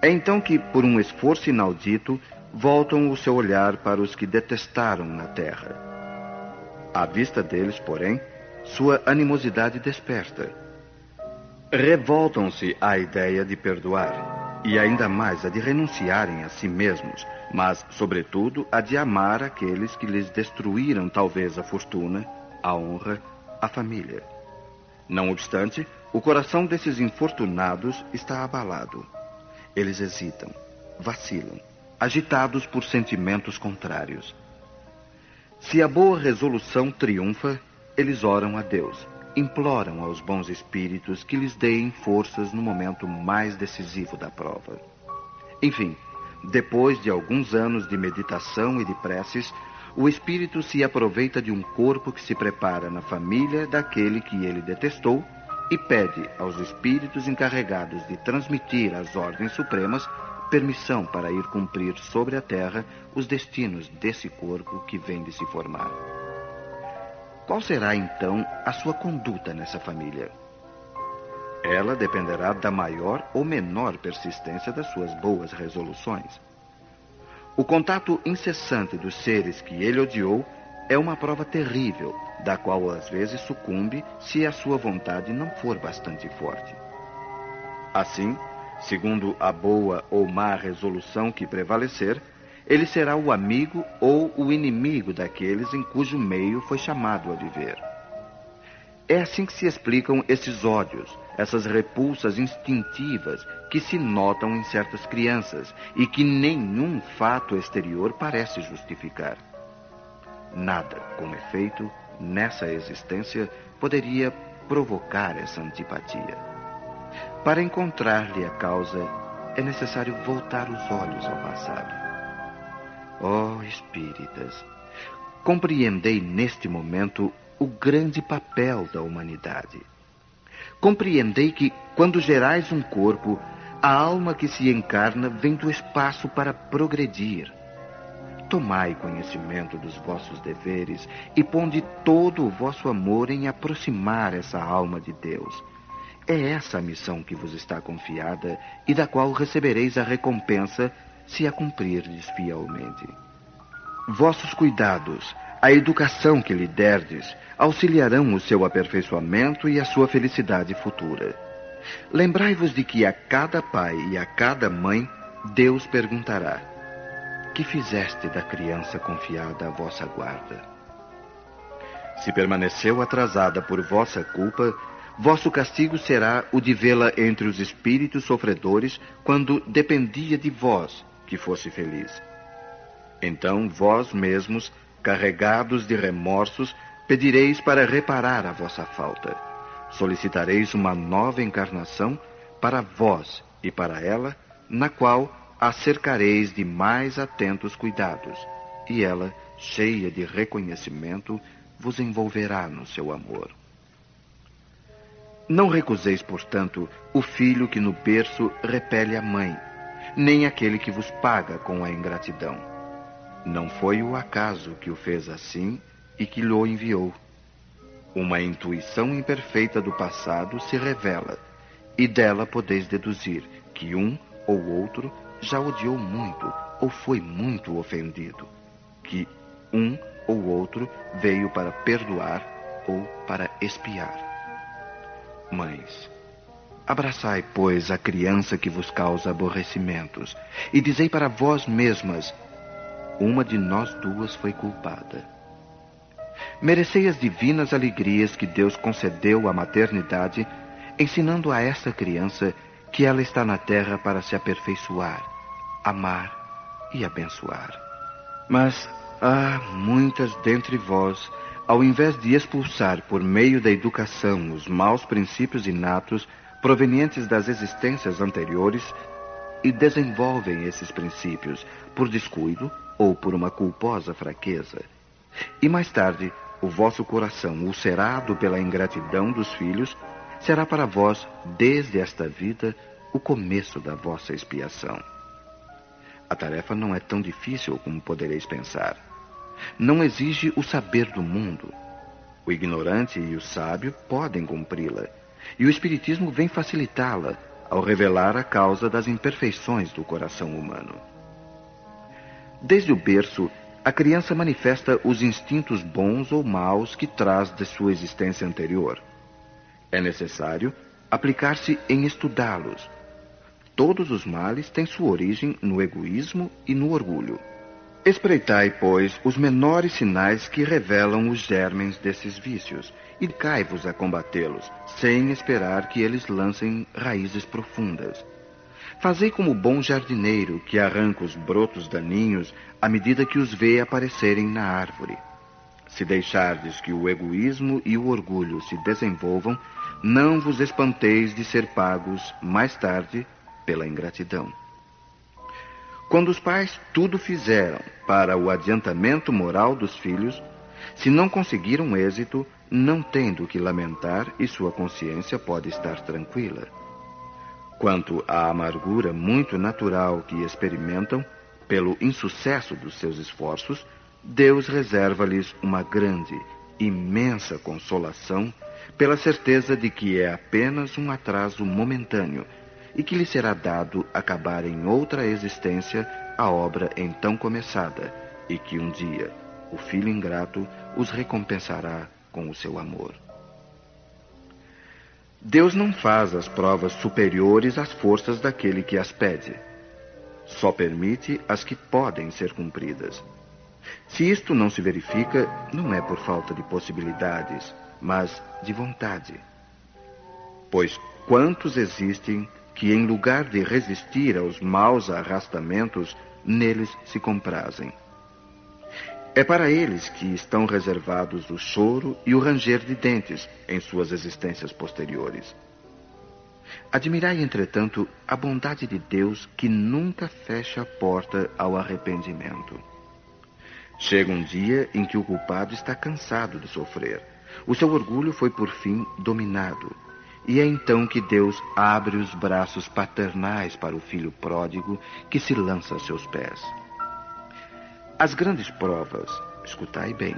É então que, por um esforço inaudito, voltam o seu olhar para os que detestaram na terra. À vista deles, porém, sua animosidade desperta. Revoltam-se à ideia de perdoar, e ainda mais a de renunciarem a si mesmos, mas, sobretudo, a de amar aqueles que lhes destruíram talvez a fortuna, a honra, a família. Não obstante, o coração desses infortunados está abalado. Eles hesitam, vacilam, agitados por sentimentos contrários. Se a boa resolução triunfa, eles oram a Deus, imploram aos bons espíritos que lhes deem forças no momento mais decisivo da prova. Enfim, depois de alguns anos de meditação e de preces, o espírito se aproveita de um corpo que se prepara na família daquele que ele detestou e pede aos espíritos encarregados de transmitir às ordens supremas permissão para ir cumprir sobre a terra os destinos desse corpo que vem de se formar. Qual será, então, a sua conduta nessa família? Ela dependerá da maior ou menor persistência das suas boas resoluções. O contato incessante dos seres que ele odiou é uma prova terrível, da qual às vezes sucumbe se a sua vontade não for bastante forte. Assim, segundo a boa ou má resolução que prevalecer, ele será o amigo ou o inimigo daqueles em cujo meio foi chamado a viver. É assim que se explicam esses ódios, essas repulsas instintivas que se notam em certas crianças e que nenhum fato exterior parece justificar. Nada, com efeito, nessa existência poderia provocar essa antipatia. Para encontrar-lhe a causa, é necessário voltar os olhos ao passado. Ó espíritas, compreendei neste momento o grande papel da humanidade. Compreendei que, quando gerais um corpo, a alma que se encarna vem do espaço para progredir. Tomai conhecimento dos vossos deveres e ponde todo o vosso amor em aproximar essa alma de Deus. É essa a missão que vos está confiada e da qual recebereis a recompensa se a cumprirdes fielmente. Vossos cuidados, a educação que lhe derdes, auxiliarão o seu aperfeiçoamento e a sua felicidade futura. Lembrai-vos de que a cada pai e a cada mãe, Deus perguntará: que fizeste da criança confiada à vossa guarda? Se permaneceu atrasada por vossa culpa, vosso castigo será o de vê-la entre os espíritos sofredores quando dependia de vós que fosse feliz. Então vós mesmos, carregados de remorsos, pedireis para reparar a vossa falta. Solicitareis uma nova encarnação para vós e para ela, na qual a cercareis de mais atentos cuidados, e ela, cheia de reconhecimento, vos envolverá no seu amor. Não recuseis, portanto, o filho que no berço repele a mãe, nem aquele que vos paga com a ingratidão. Não foi o acaso que o fez assim e que lhe enviou. Uma intuição imperfeita do passado se revela, e dela podeis deduzir que um ou outro já odiou muito ou foi muito ofendido, que um ou outro veio para perdoar ou para expiar. Mães, abraçai, pois, a criança que vos causa aborrecimentos, e dizei para vós mesmas: uma de nós duas foi culpada. Merecei as divinas alegrias que Deus concedeu à maternidade, ensinando a esta criança que ela está na terra para se aperfeiçoar, amar e abençoar. Mas há muitas dentre vós, ao invés de expulsar por meio da educação os maus princípios inatos provenientes das existências anteriores, e desenvolvem esses princípios por descuido ou por uma culposa fraqueza. E mais tarde, o vosso coração, ulcerado pela ingratidão dos filhos, será para vós, desde esta vida, o começo da vossa expiação. A tarefa não é tão difícil como podereis pensar. Não exige o saber do mundo. O ignorante e o sábio podem cumpri-la, e o Espiritismo vem facilitá-la ao revelar a causa das imperfeições do coração humano. Desde o berço, a criança manifesta os instintos bons ou maus que traz de sua existência anterior. É necessário aplicar-se em estudá-los. Todos os males têm sua origem no egoísmo e no orgulho. Espreitai, pois, os menores sinais que revelam os germens desses vícios, e cai-vos a combatê-los, sem esperar que eles lancem raízes profundas. Fazei como o bom jardineiro que arranca os brotos daninhos à medida que os vê aparecerem na árvore. Se deixardes que o egoísmo e o orgulho se desenvolvam, não vos espanteis de ser pagos, mais tarde, pela ingratidão. Quando os pais tudo fizeram para o adiantamento moral dos filhos, se não conseguiram êxito, não têm do que lamentar e sua consciência pode estar tranquila. Quanto à amargura muito natural que experimentam pelo insucesso dos seus esforços, Deus reserva-lhes uma grande, imensa consolação pela certeza de que é apenas um atraso momentâneo e que lhe será dado acabar em outra existência a obra então começada, e que um dia o filho ingrato os recompensará com o seu amor. Deus não faz as provas superiores às forças daquele que as pede. Só permite as que podem ser cumpridas. Se isto não se verifica, não é por falta de possibilidades, mas de vontade. Pois quantos existem que, em lugar de resistir aos maus arrastamentos, neles se comprazem. É para eles que estão reservados o choro e o ranger de dentes em suas existências posteriores. Admirai, entretanto, a bondade de Deus que nunca fecha a porta ao arrependimento. Chega um dia em que o culpado está cansado de sofrer. O seu orgulho foi por fim dominado. E é então que Deus abre os braços paternais para o filho pródigo que se lança a seus pés. As grandes provas, escutai bem,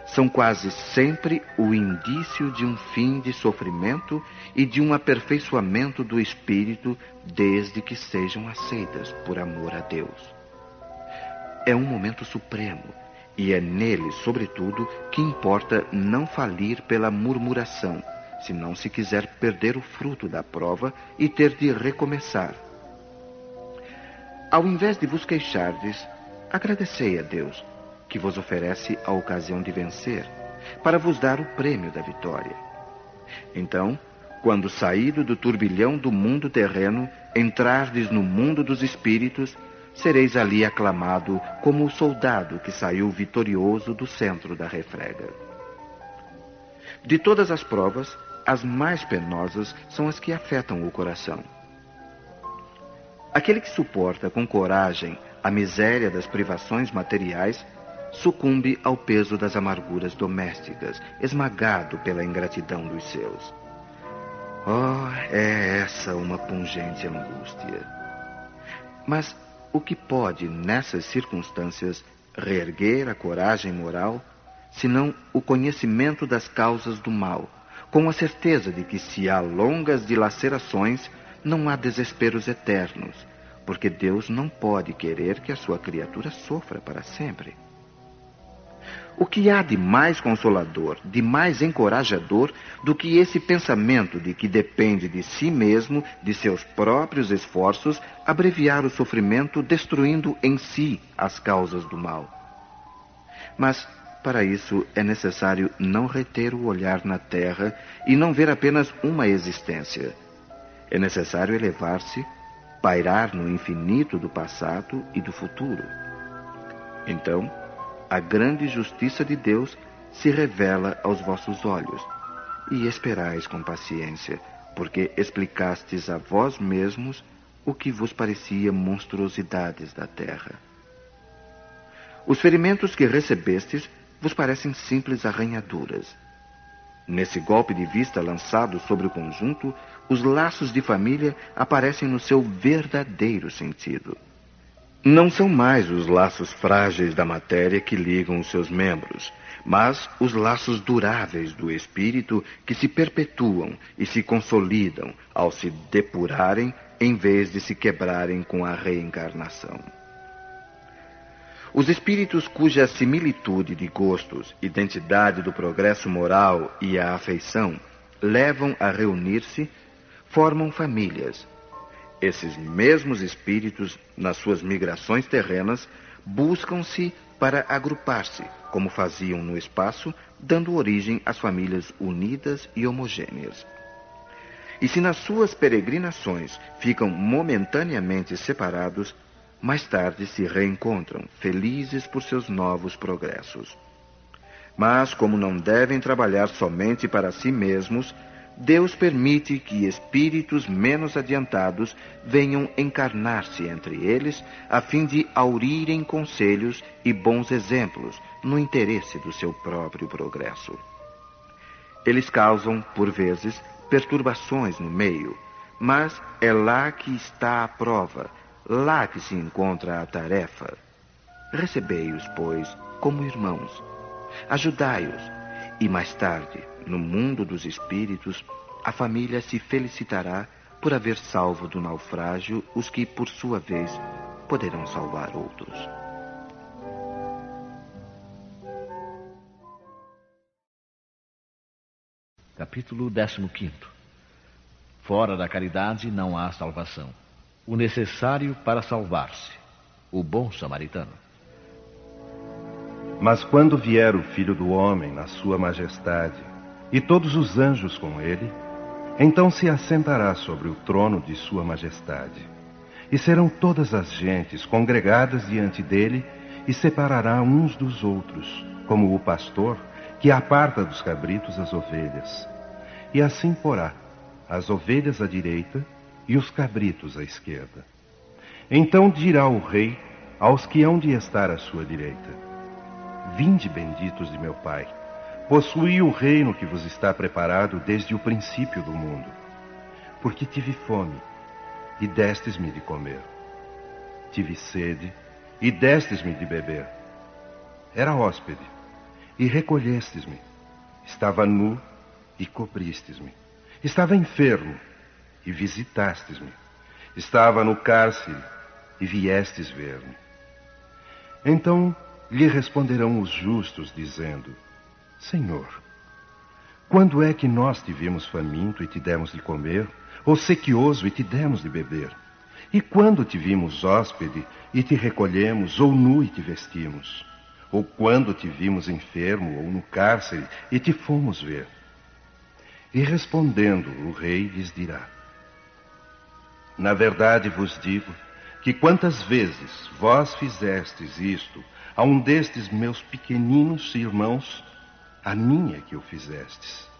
são quase sempre o indício de um fim de sofrimento e de um aperfeiçoamento do espírito, desde que sejam aceitas por amor a Deus. É um momento supremo, e é nele, sobretudo, que importa não falir pela murmuração, se não se quiser perder o fruto da prova e ter de recomeçar. Ao invés de vos queixardes, agradecei a Deus, que vos oferece a ocasião de vencer, para vos dar o prêmio da vitória. Então, quando saído do turbilhão do mundo terreno, entrardes no mundo dos espíritos, sereis ali aclamado como o soldado que saiu vitorioso do centro da refrega. De todas as provas, as mais penosas são as que afetam o coração. Aquele que suporta com coragem a miséria das privações materiais sucumbe ao peso das amarguras domésticas, esmagado pela ingratidão dos seus. Oh, é essa uma pungente angústia. Mas o que pode, nessas circunstâncias, reerguer a coragem moral, senão o conhecimento das causas do mal, com a certeza de que, se há longas dilacerações, não há desesperos eternos, porque Deus não pode querer que a sua criatura sofra para sempre. O que há de mais consolador, de mais encorajador do que esse pensamento de que depende de si mesmo, de seus próprios esforços, abreviar o sofrimento, destruindo em si as causas do mal? Mas, para isso, é necessário não reter o olhar na terra e não ver apenas uma existência. É necessário elevar-se, pairar no infinito do passado e do futuro. Então, a grande justiça de Deus se revela aos vossos olhos, e esperais com paciência, porque explicastes a vós mesmos o que vos parecia monstruosidades da terra. Os ferimentos que recebestes vos parecem simples arranhaduras. Nesse golpe de vista lançado sobre o conjunto, os laços de família aparecem no seu verdadeiro sentido. Não são mais os laços frágeis da matéria que ligam os seus membros, mas os laços duráveis do espírito que se perpetuam e se consolidam ao se depurarem em vez de se quebrarem com a reencarnação. Os espíritos cuja similitude de gostos, identidade do progresso moral e a afeição levam a reunir-se, formam famílias. Esses mesmos espíritos, nas suas migrações terrenas, buscam-se para agrupar-se, como faziam no espaço, dando origem às famílias unidas e homogêneas. E se nas suas peregrinações ficam momentaneamente separados, mais tarde se reencontram, felizes por seus novos progressos. Mas, como não devem trabalhar somente para si mesmos, Deus permite que espíritos menos adiantados venham encarnar-se entre eles, a fim de aurirem conselhos e bons exemplos no interesse do seu próprio progresso. Eles causam, por vezes, perturbações no meio, mas é lá que está a prova, lá que se encontra a tarefa. Recebei-os, pois, como irmãos. Ajudai-os, e mais tarde, no mundo dos espíritos, a família se felicitará por haver salvo do naufrágio os que, por sua vez, poderão salvar outros. Capítulo 15. Fora da caridade não há salvação. O necessário para salvar-se, o bom samaritano. Mas quando vier o Filho do Homem na sua majestade, e todos os anjos com ele, então se assentará sobre o trono de sua majestade. E serão todas as gentes congregadas diante dele, e separará uns dos outros, como o pastor que aparta dos cabritos as ovelhas. E assim porá as ovelhas à direita e os cabritos à esquerda. Então dirá o rei aos que hão de estar à sua direita: Vinde, benditos de meu Pai, possuí o reino que vos está preparado desde o princípio do mundo. Porque tive fome, e destes-me de comer. Tive sede, e destes-me de beber. Era hóspede, e recolhestes-me. Estava nu, e cobristes-me. Estava enfermo, e visitastes-me. Estava no cárcere, e viestes ver-me. Então lhe responderão os justos, dizendo: Senhor, quando é que nós te vimos faminto e te demos de comer, ou sequioso e te demos de beber? E quando te vimos hóspede e te recolhemos, ou nu e te vestimos? Ou quando te vimos enfermo ou no cárcere e te fomos ver? E respondendo, o rei lhes dirá: Na verdade vos digo que quantas vezes vós fizestes isto a um destes meus pequeninos irmãos, a mim é que o fizestes.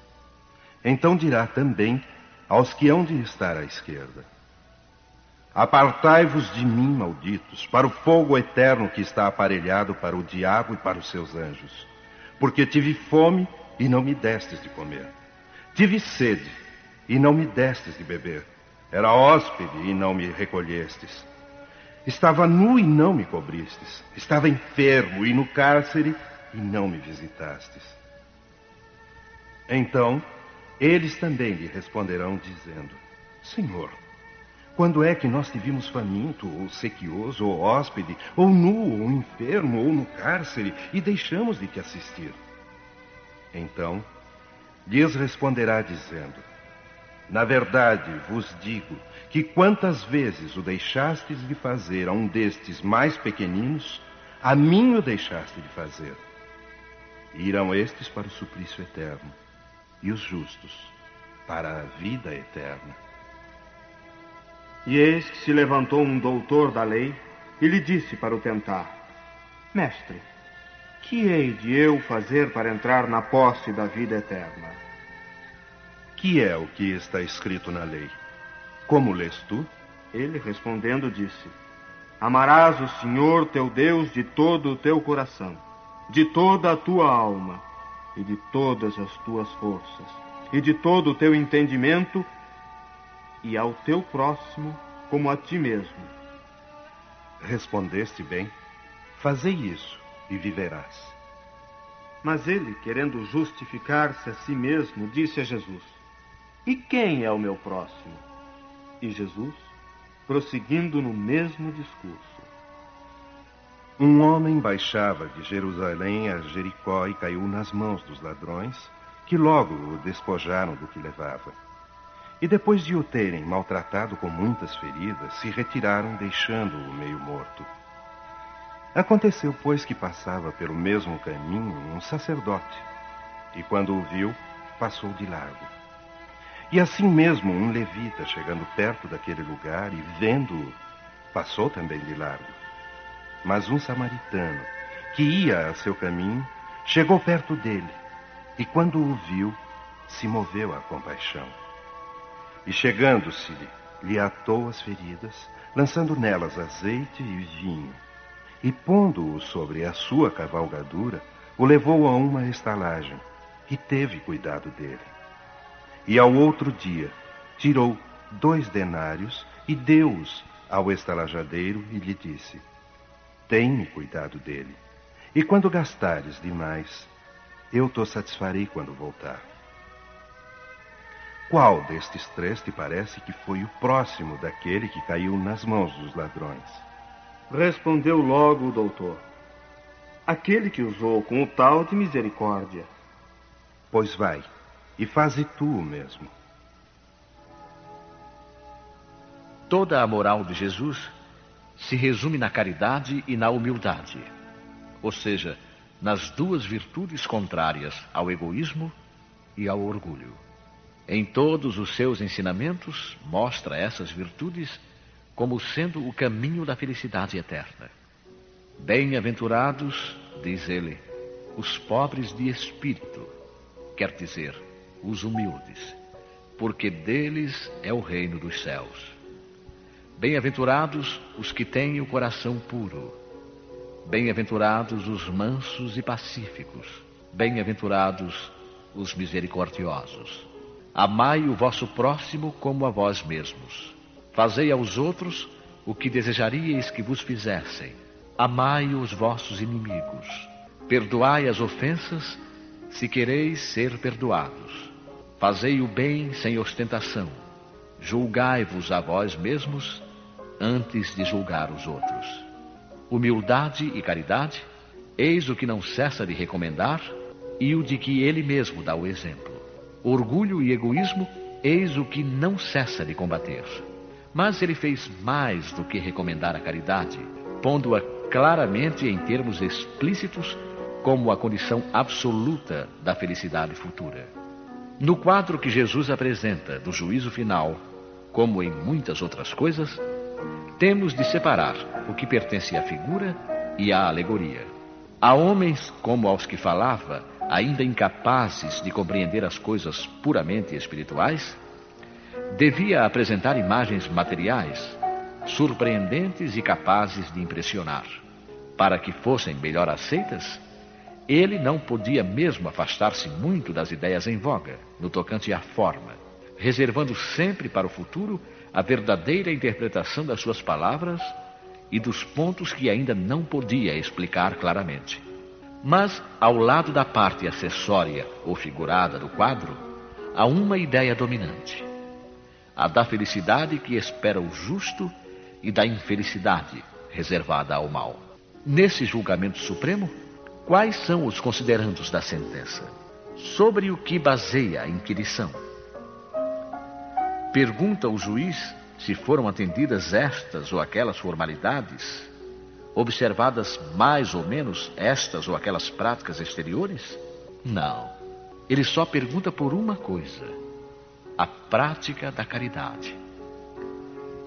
Então dirá também aos que hão de estar à esquerda: Apartai-vos de mim, malditos, para o fogo eterno que está aparelhado para o diabo e para os seus anjos. Porque tive fome e não me destes de comer. Tive sede e não me destes de beber. Era hóspede e não me recolhestes. Estava nu e não me cobristes. Estava enfermo e no cárcere e não me visitastes. Então, eles também lhe responderão, dizendo: Senhor, quando é que nós te vimos faminto, ou sequioso, ou hóspede, ou nu, ou enfermo, ou no cárcere, e deixamos de te assistir? Então, lhes responderá, dizendo: Na verdade vos digo que quantas vezes o deixastes de fazer a um destes mais pequeninos, a mim o deixaste de fazer. E irão estes para o suplício eterno, e os justos para a vida eterna. E eis que se levantou um doutor da lei e lhe disse para o tentar: Mestre, que hei de eu fazer para entrar na posse da vida eterna? Que é o que está escrito na lei? Como lês tu? Ele, respondendo, disse: Amarás o Senhor teu Deus de todo o teu coração, de toda a tua alma, e de todas as tuas forças, e de todo o teu entendimento, e ao teu próximo como a ti mesmo. Respondeste bem. Fazei isso e viverás. Mas ele, querendo justificar-se a si mesmo, disse a Jesus: E quem é o meu próximo? E Jesus, prosseguindo no mesmo discurso: Um homem baixava de Jerusalém a Jericó e caiu nas mãos dos ladrões, que logo o despojaram do que levava. E depois de o terem maltratado com muitas feridas, se retiraram, deixando-o meio morto. Aconteceu, pois, que passava pelo mesmo caminho um sacerdote, e quando o viu, passou de largo. E assim mesmo um levita, chegando perto daquele lugar e vendo-o, passou também de largo. Mas um samaritano, que ia a seu caminho, chegou perto dele, e quando o viu, se moveu à compaixão. E chegando-se, lhe atou as feridas, lançando nelas azeite e vinho, e pondo-o sobre a sua cavalgadura, o levou a uma estalagem, e teve cuidado dele. E ao outro dia, tirou 2 denários e deu-os ao estalajadeiro e lhe disse: Tem-me cuidado dele, e quando gastares demais, eu te satisfarei quando voltar. Qual destes 3 te parece que foi o próximo daquele que caiu nas mãos dos ladrões? Respondeu logo o doutor: Aquele que usou com o tal de misericórdia. Pois vai, e faze tu o mesmo. Toda a moral de Jesus se resume na caridade e na humildade, ou seja, nas duas virtudes contrárias ao egoísmo e ao orgulho. Em todos os seus ensinamentos, mostra essas virtudes como sendo o caminho da felicidade eterna. Bem-aventurados, diz ele, os pobres de espírito, quer dizer, os humildes, porque deles é o reino dos céus. Bem-aventurados os que têm o coração puro. Bem-aventurados os mansos e pacíficos. Bem-aventurados os misericordiosos. Amai o vosso próximo como a vós mesmos. Fazei aos outros o que desejaríeis que vos fizessem. Amai os vossos inimigos. Perdoai as ofensas, se quereis ser perdoados. Fazei o bem sem ostentação. Julgai-vos a vós mesmos antes de julgar os outros. Humildade e caridade, eis o que não cessa de recomendar e o de que ele mesmo dá o exemplo. Orgulho e egoísmo, eis o que não cessa de combater. Mas ele fez mais do que recomendar a caridade, pondo-a claramente em termos explícitos como a condição absoluta da felicidade futura. No quadro que Jesus apresenta do juízo final, como em muitas outras coisas, temos de separar o que pertence à figura e à alegoria. A homens como aos que falava, ainda incapazes de compreender as coisas puramente espirituais, devia apresentar imagens materiais, surpreendentes e capazes de impressionar. Para que fossem melhor aceitas, ele não podia mesmo afastar-se muito das ideias em voga, no tocante à forma, reservando sempre para o futuro a verdadeira interpretação das suas palavras e dos pontos que ainda não podia explicar claramente. Mas, ao lado da parte acessória ou figurada do quadro, há uma ideia dominante: a da felicidade que espera o justo e da infelicidade reservada ao mal. Nesse julgamento supremo, quais são os considerandos da sentença? Sobre o que baseia a inquirição? Pergunta o juiz se foram atendidas estas ou aquelas formalidades, observadas mais ou menos estas ou aquelas práticas exteriores? Não. Ele só pergunta por uma coisa: a prática da caridade.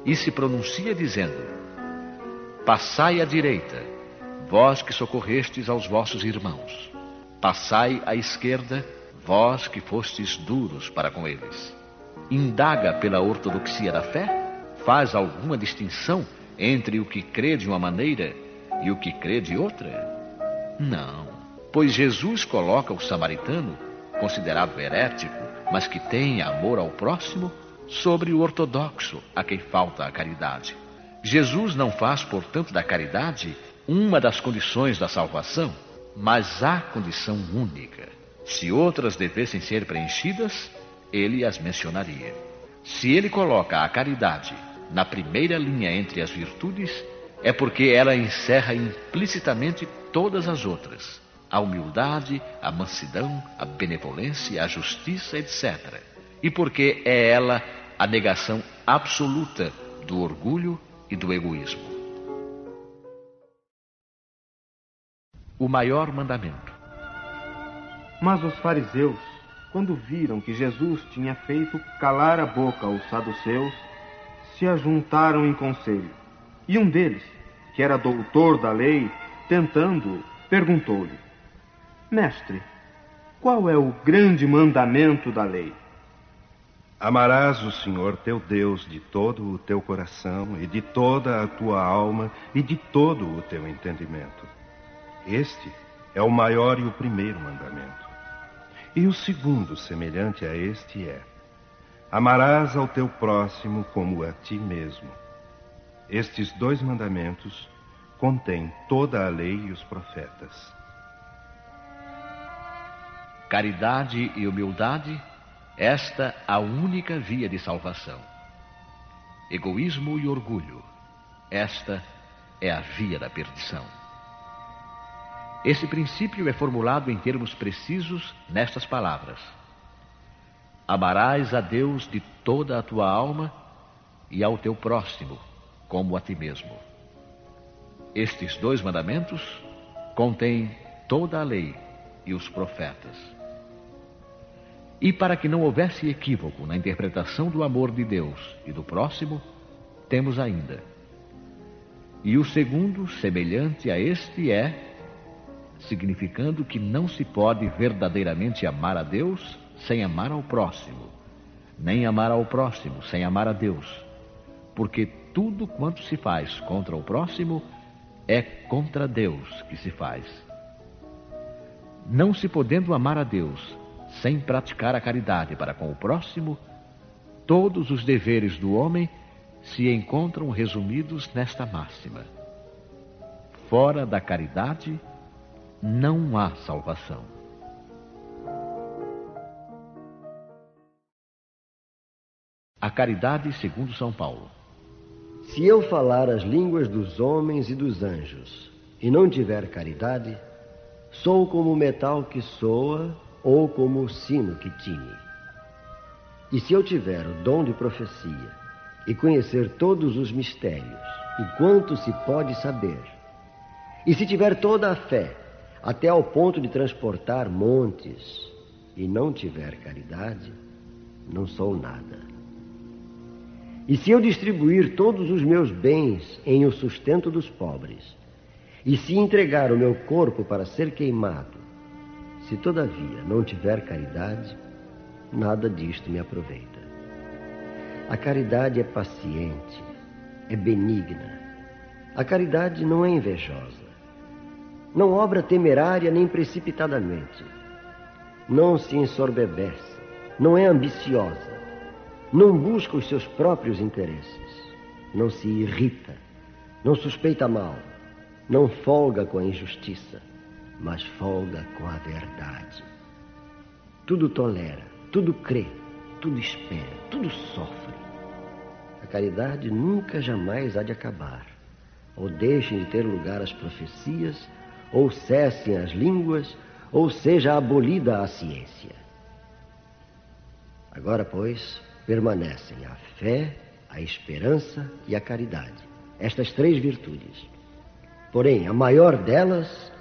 E se pronuncia dizendo: passai à direita, vós que socorrestes aos vossos irmãos. Passai à esquerda, vós que fostes duros para com eles. Indaga pela ortodoxia da fé? Faz alguma distinção entre o que crê de uma maneira e o que crê de outra? Não, pois Jesus coloca o samaritano, considerado herético, mas que tem amor ao próximo, sobre o ortodoxo, a quem falta a caridade. Jesus não faz, portanto, da caridade uma das condições da salvação, mas a condição única. Se outras devessem ser preenchidas, ele as mencionaria. Se ele coloca a caridade na primeira linha entre as virtudes, é porque ela encerra implicitamente todas as outras: a humildade, a mansidão, a benevolência, a justiça, etc. E porque é ela a negação absoluta do orgulho e do egoísmo. O maior mandamento. Mas os fariseus, quando viram que Jesus tinha feito calar a boca aos saduceus, se ajuntaram em conselho. E um deles, que era doutor da lei, tentando-o, perguntou-lhe: Mestre, qual é o grande mandamento da lei? Amarás o Senhor teu Deus de todo o teu coração e de toda a tua alma e de todo o teu entendimento. Este é o maior e o primeiro mandamento. E o segundo, semelhante a este, é: amarás ao teu próximo como a ti mesmo. Estes dois mandamentos contêm toda a lei e os profetas. Caridade e humildade, esta a única via de salvação. Egoísmo e orgulho, esta é a via da perdição. Esse princípio é formulado em termos precisos nestas palavras: amarás a Deus de toda a tua alma e ao teu próximo como a ti mesmo. Estes 2 mandamentos contêm toda a lei e os profetas. E para que não houvesse equívoco na interpretação do amor de Deus e do próximo, temos ainda: e o segundo, semelhante a este, significando que não se pode verdadeiramente amar a Deus sem amar ao próximo, nem amar ao próximo sem amar a Deus, porque tudo quanto se faz contra o próximo é contra Deus que se faz. Não se podendo amar a Deus sem praticar a caridade para com o próximo, todos os deveres do homem se encontram resumidos nesta máxima: fora da caridade não há salvação. A caridade segundo São Paulo. Se eu falar as línguas dos homens e dos anjos e não tiver caridade, sou como o metal que soa ou como o sino que tine. E se eu tiver o dom de profecia e conhecer todos os mistérios e quanto se pode saber, e se tiver toda a fé, até ao ponto de transportar montes, e não tiver caridade, não sou nada. E se eu distribuir todos os meus bens em o sustento dos pobres, e se entregar o meu corpo para ser queimado, se todavia não tiver caridade, nada disto me aproveita. A caridade é paciente, é benigna. A caridade não é invejosa. Não obra temerária nem precipitadamente. Não se ensoberbece, não é ambiciosa. Não busca os seus próprios interesses, não se irrita, não suspeita mal, não folga com a injustiça, mas folga com a verdade. Tudo tolera, tudo crê, tudo espera, tudo sofre. A caridade nunca jamais há de acabar, ou deixem de ter lugar as profecias, ou cessem as línguas, ou seja abolida a ciência. Agora, pois, permanecem a fé, a esperança e a caridade, estas 3 virtudes. Porém, a maior delas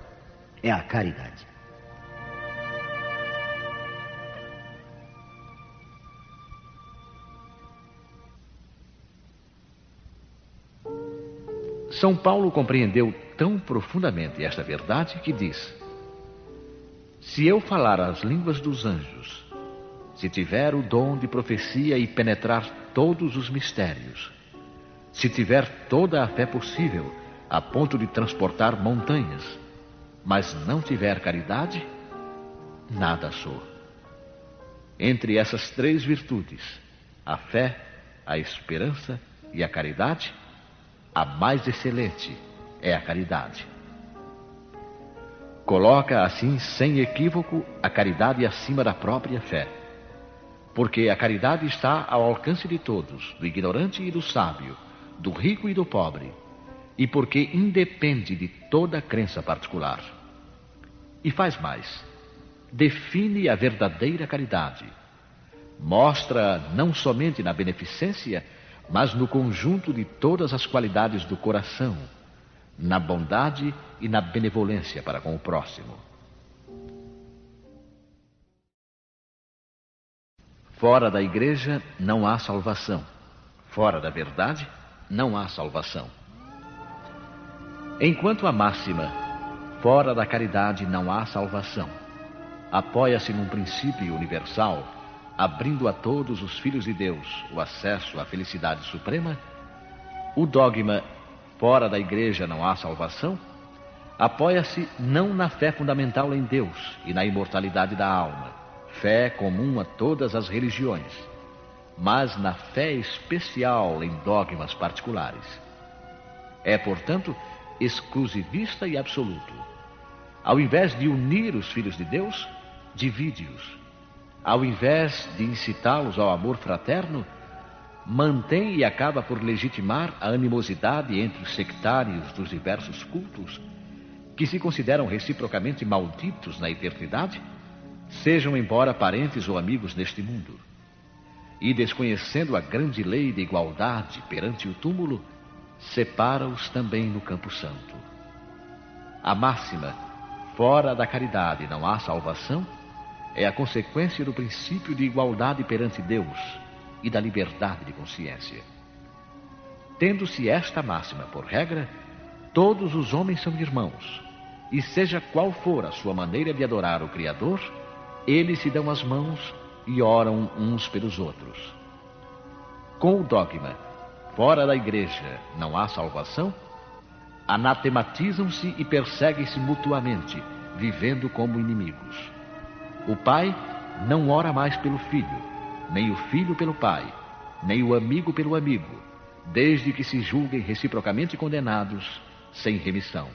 é a caridade. São Paulo compreendeu tão profundamente esta verdade que diz: se eu falar as línguas dos anjos, se tiver o dom de profecia e penetrar todos os mistérios, se tiver toda a fé possível, a ponto de transportar montanhas, mas não tiver caridade, nada sou. Entre essas 3 virtudes, a fé, a esperança e a caridade, a mais excelente é a caridade. Coloca assim, sem equívoco, a caridade acima da própria fé. Porque a caridade está ao alcance de todos, do ignorante e do sábio, do rico e do pobre, e porque independe de toda crença particular. E faz mais: define a verdadeira caridade. Mostra não somente na beneficência, mas no conjunto de todas as qualidades do coração, na bondade e na benevolência para com o próximo. Fora da igreja não há salvação. Fora da verdade não há salvação. Enquanto a máxima, fora da caridade não há salvação, apoia-se num princípio universal, abrindo a todos os filhos de Deus o acesso à felicidade suprema, o dogma, fora da igreja não há salvação, apoia-se não na fé fundamental em Deus e na imortalidade da alma, fé comum a todas as religiões, mas na fé especial em dogmas particulares. É, portanto, exclusivista e absoluto. Ao invés de unir os filhos de Deus, divide-os. Ao invés de incitá-los ao amor fraterno, mantém e acaba por legitimar a animosidade entre os sectários dos diversos cultos, que se consideram reciprocamente malditos na eternidade, sejam embora parentes ou amigos neste mundo. e, desconhecendo a grande lei de igualdade perante o túmulo, separa-os também no campo santo. A máxima, fora da caridade não há salvação, é a consequência do princípio de igualdade perante Deus e da liberdade de consciência. Tendo-se esta máxima por regra, todos os homens são irmãos, e seja qual for a sua maneira de adorar o Criador, eles se dão as mãos e oram uns pelos outros. Com o dogma, fora da igreja não há salvação, anatematizam-se e perseguem-se mutuamente, vivendo como inimigos. O pai não ora mais pelo filho, nem o filho pelo pai, nem o amigo pelo amigo, desde que se julguem reciprocamente condenados, sem remissão.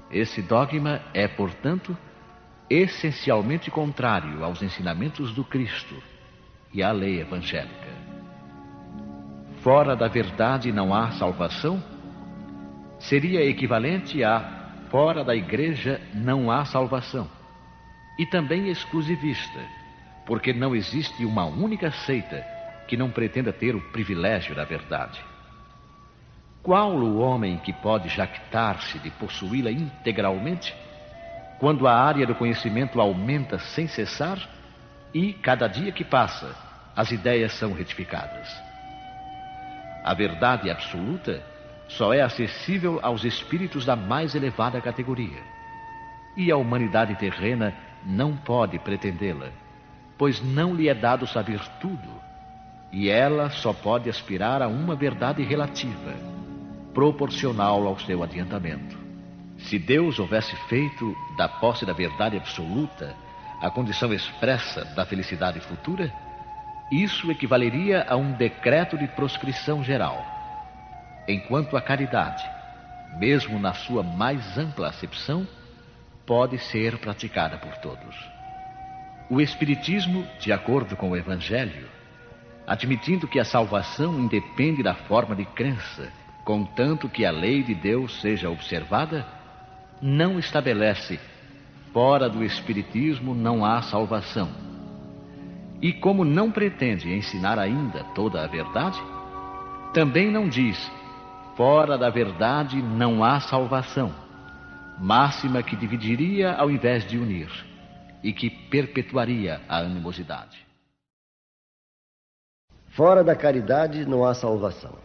Esse dogma é, portanto, essencialmente contrário aos ensinamentos do Cristo e à lei evangélica. Fora da verdade não há salvação seria equivalente a fora da igreja não há salvação, e também exclusivista, porque não existe uma única seita que não pretenda ter o privilégio da verdade. Qual o homem que pode jactar-se de possuí-la integralmente, quando a área do conhecimento aumenta sem cessar e, cada dia que passa, as ideias são retificadas? A verdade absoluta só é acessível aos espíritos da mais elevada categoria, e a humanidade terrena não pode pretendê-la, pois não lhe é dado saber tudo, e ela só pode aspirar a uma verdade relativa, proporcional ao seu adiantamento. Se Deus houvesse feito da posse da verdade absoluta a condição expressa da felicidade futura, isso equivaleria a um decreto de proscrição geral, enquanto a caridade, mesmo na sua mais ampla acepção, pode ser praticada por todos. O Espiritismo, de acordo com o Evangelho, admitindo que a salvação independe da forma de crença, contanto que a lei de Deus seja observada, não estabelece fora do Espiritismo não há salvação. E como não pretende ensinar ainda toda a verdade, também não diz fora da verdade não há salvação, máxima que dividiria ao invés de unir, e que perpetuaria a animosidade. Fora da caridade não há salvação.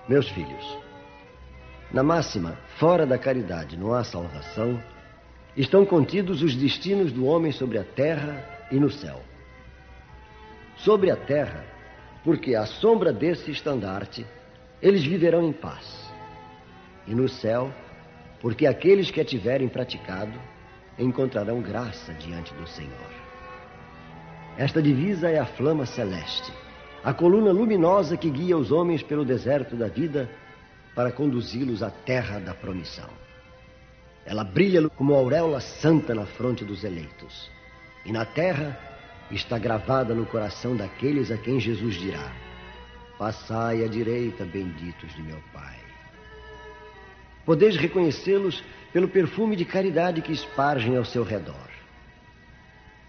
Meus filhos, na máxima, fora da caridade não há salvação, estão contidos os destinos do homem sobre a terra e no céu. Sobre a terra, porque à sombra desse estandarte, eles viverão em paz. E no céu, porque aqueles que a tiverem praticado encontrarão graça diante do Senhor. Esta divisa é a flama celeste, a coluna luminosa que guia os homens pelo deserto da vida para conduzi-los à terra da promissão. Ela brilha como auréola santa na fronte dos eleitos. E na terra está gravada no coração daqueles a quem Jesus dirá: passai à direita, benditos de meu Pai. Podeis reconhecê-los pelo perfume de caridade que espargem ao seu redor.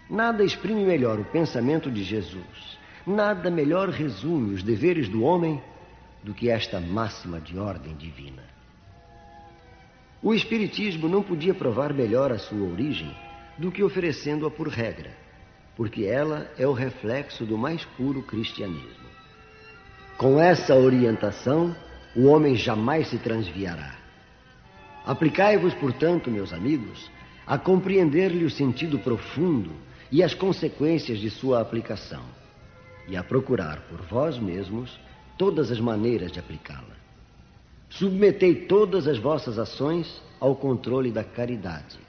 Nada exprime melhor o pensamento de Jesus, nada melhor resume os deveres do homem do que esta máxima de ordem divina. O Espiritismo não podia provar melhor a sua origem do que oferecendo-a por regra, porque ela é o reflexo do mais puro cristianismo. Com essa orientação, o homem jamais se transviará. Aplicai-vos, portanto, meus amigos, a compreender-lhe o sentido profundo e as consequências de sua aplicação, e a procurar por vós mesmos todas as maneiras de aplicá-la. Submetei todas as vossas ações ao controle da caridade,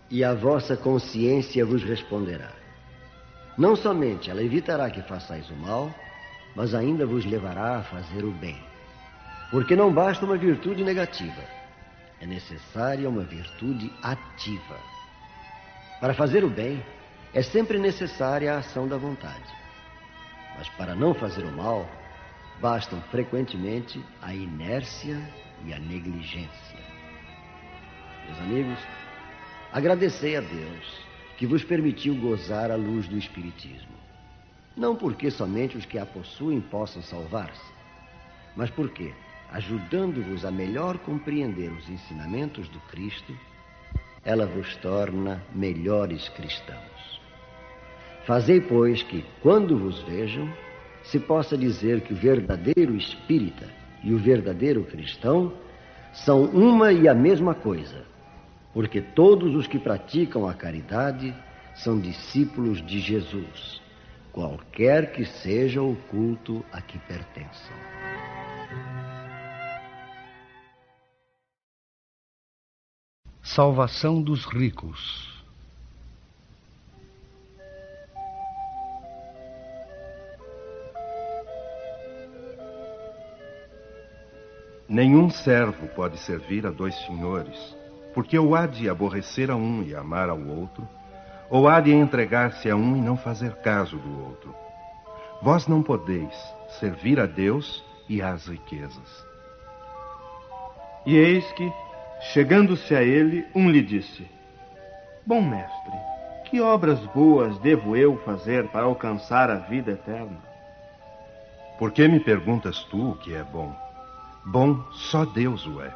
e a vossa consciência vos responderá. Não somente ela evitará que façais o mal, mas ainda vos levará a fazer o bem. Porque não basta uma virtude negativa, é necessária uma virtude ativa. Para fazer o bem, é sempre necessária a ação da vontade. Mas para não fazer o mal, bastam frequentemente a inércia e a negligência. Meus amigos, agradecei a Deus que vos permitiu gozar a luz do Espiritismo. não porque somente os que a possuem possam salvar-se, mas porque, ajudando-vos a melhor compreender os ensinamentos do Cristo, ela vos torna melhores cristãos. Fazei, pois, que, quando vos vejam, se possa dizer que o verdadeiro espírita e o verdadeiro cristão são uma e a mesma coisa, porque todos os que praticam a caridade são discípulos de Jesus, qualquer que seja o culto a que pertençam. Salvação dos ricos. Nenhum servo pode servir a dois senhores, porque ou há de aborrecer a um e amar ao outro, ou há de entregar-se a um e não fazer caso do outro. Vós não podeis servir a Deus e às riquezas. E eis que, chegando-se a ele, um lhe disse: Bom mestre, que obras boas devo eu fazer para alcançar a vida eterna? Por que me perguntas tu o que é bom? Bom, só Deus o é.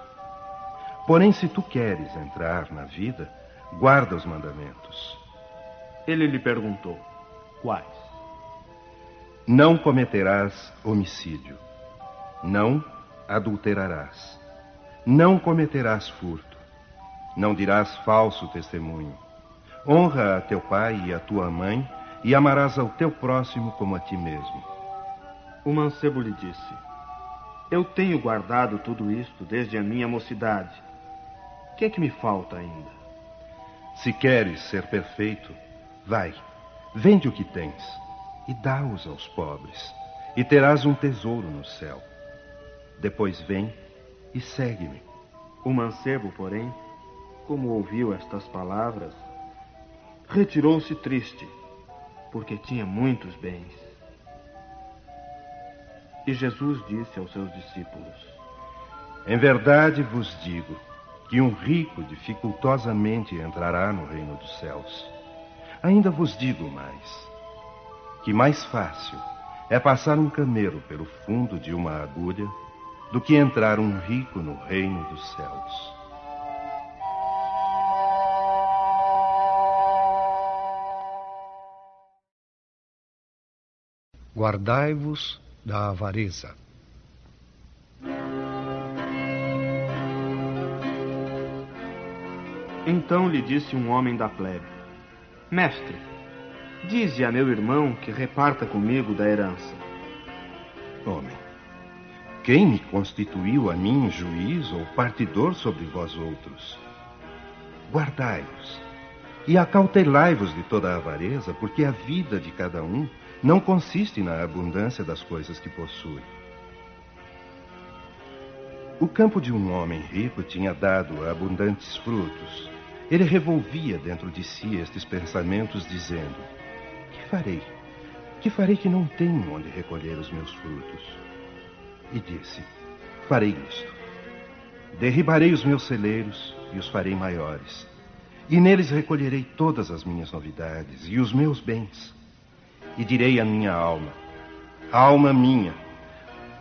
Porém, se tu queres entrar na vida, guarda os mandamentos. Ele lhe perguntou: Quais? Não cometerás homicídio. Não adulterarás. Não cometerás furto. Não dirás falso testemunho. Honra a teu pai e a tua mãe, e amarás ao teu próximo como a ti mesmo. O mancebo lhe disse: Eu tenho guardado tudo isto desde a minha mocidade. O que é que me falta ainda? Se queres ser perfeito, vai, vende o que tens e dá-os aos pobres, e terás um tesouro no céu. Depois vem e segue-me. O mancebo, porém, como ouviu estas palavras, retirou-se triste, porque tinha muitos bens. E Jesus disse aos seus discípulos: Em verdade vos digo que um rico dificultosamente entrará no reino dos céus. Ainda vos digo mais, que mais fácil é passar um camelo pelo fundo de uma agulha do que entrar um rico no reino dos céus. Guardai-vos da avareza. Então lhe disse um homem da plebe: Mestre, dize a meu irmão que reparta comigo da herança. Homem, quem me constituiu a mim juiz ou partidor sobre vós outros? Guardai-vos e acautelai-vos de toda a avareza, porque a vida de cada um não consiste na abundância das coisas que possui. O campo de um homem rico tinha dado abundantes frutos. Ele revolvia dentro de si estes pensamentos, dizendo: Que farei? Que farei que não tenho onde recolher os meus frutos? E disse: Farei isto. Derribarei os meus celeiros e os farei maiores. E neles recolherei todas as minhas novidades e os meus bens. E direi à minha alma: Alma minha,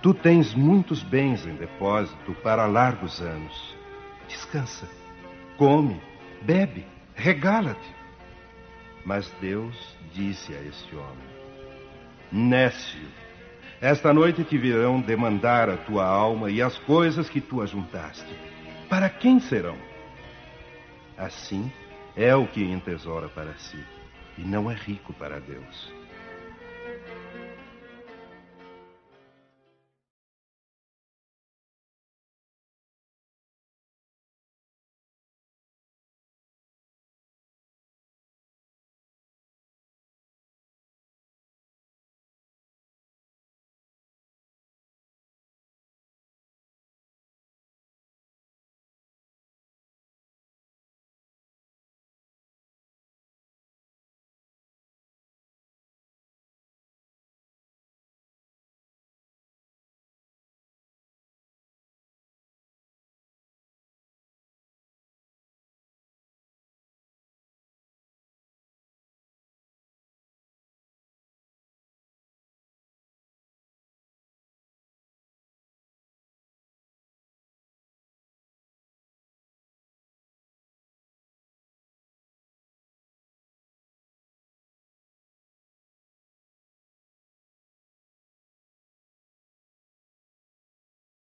tu tens muitos bens em depósito para largos anos. Descansa, come, bebe, regala-te. Mas Deus disse a este homem: Nécio, esta noite te virão demandar a tua alma e as coisas que tu ajuntaste. Para quem serão? Assim é o que entesoura para si, e não é rico para Deus.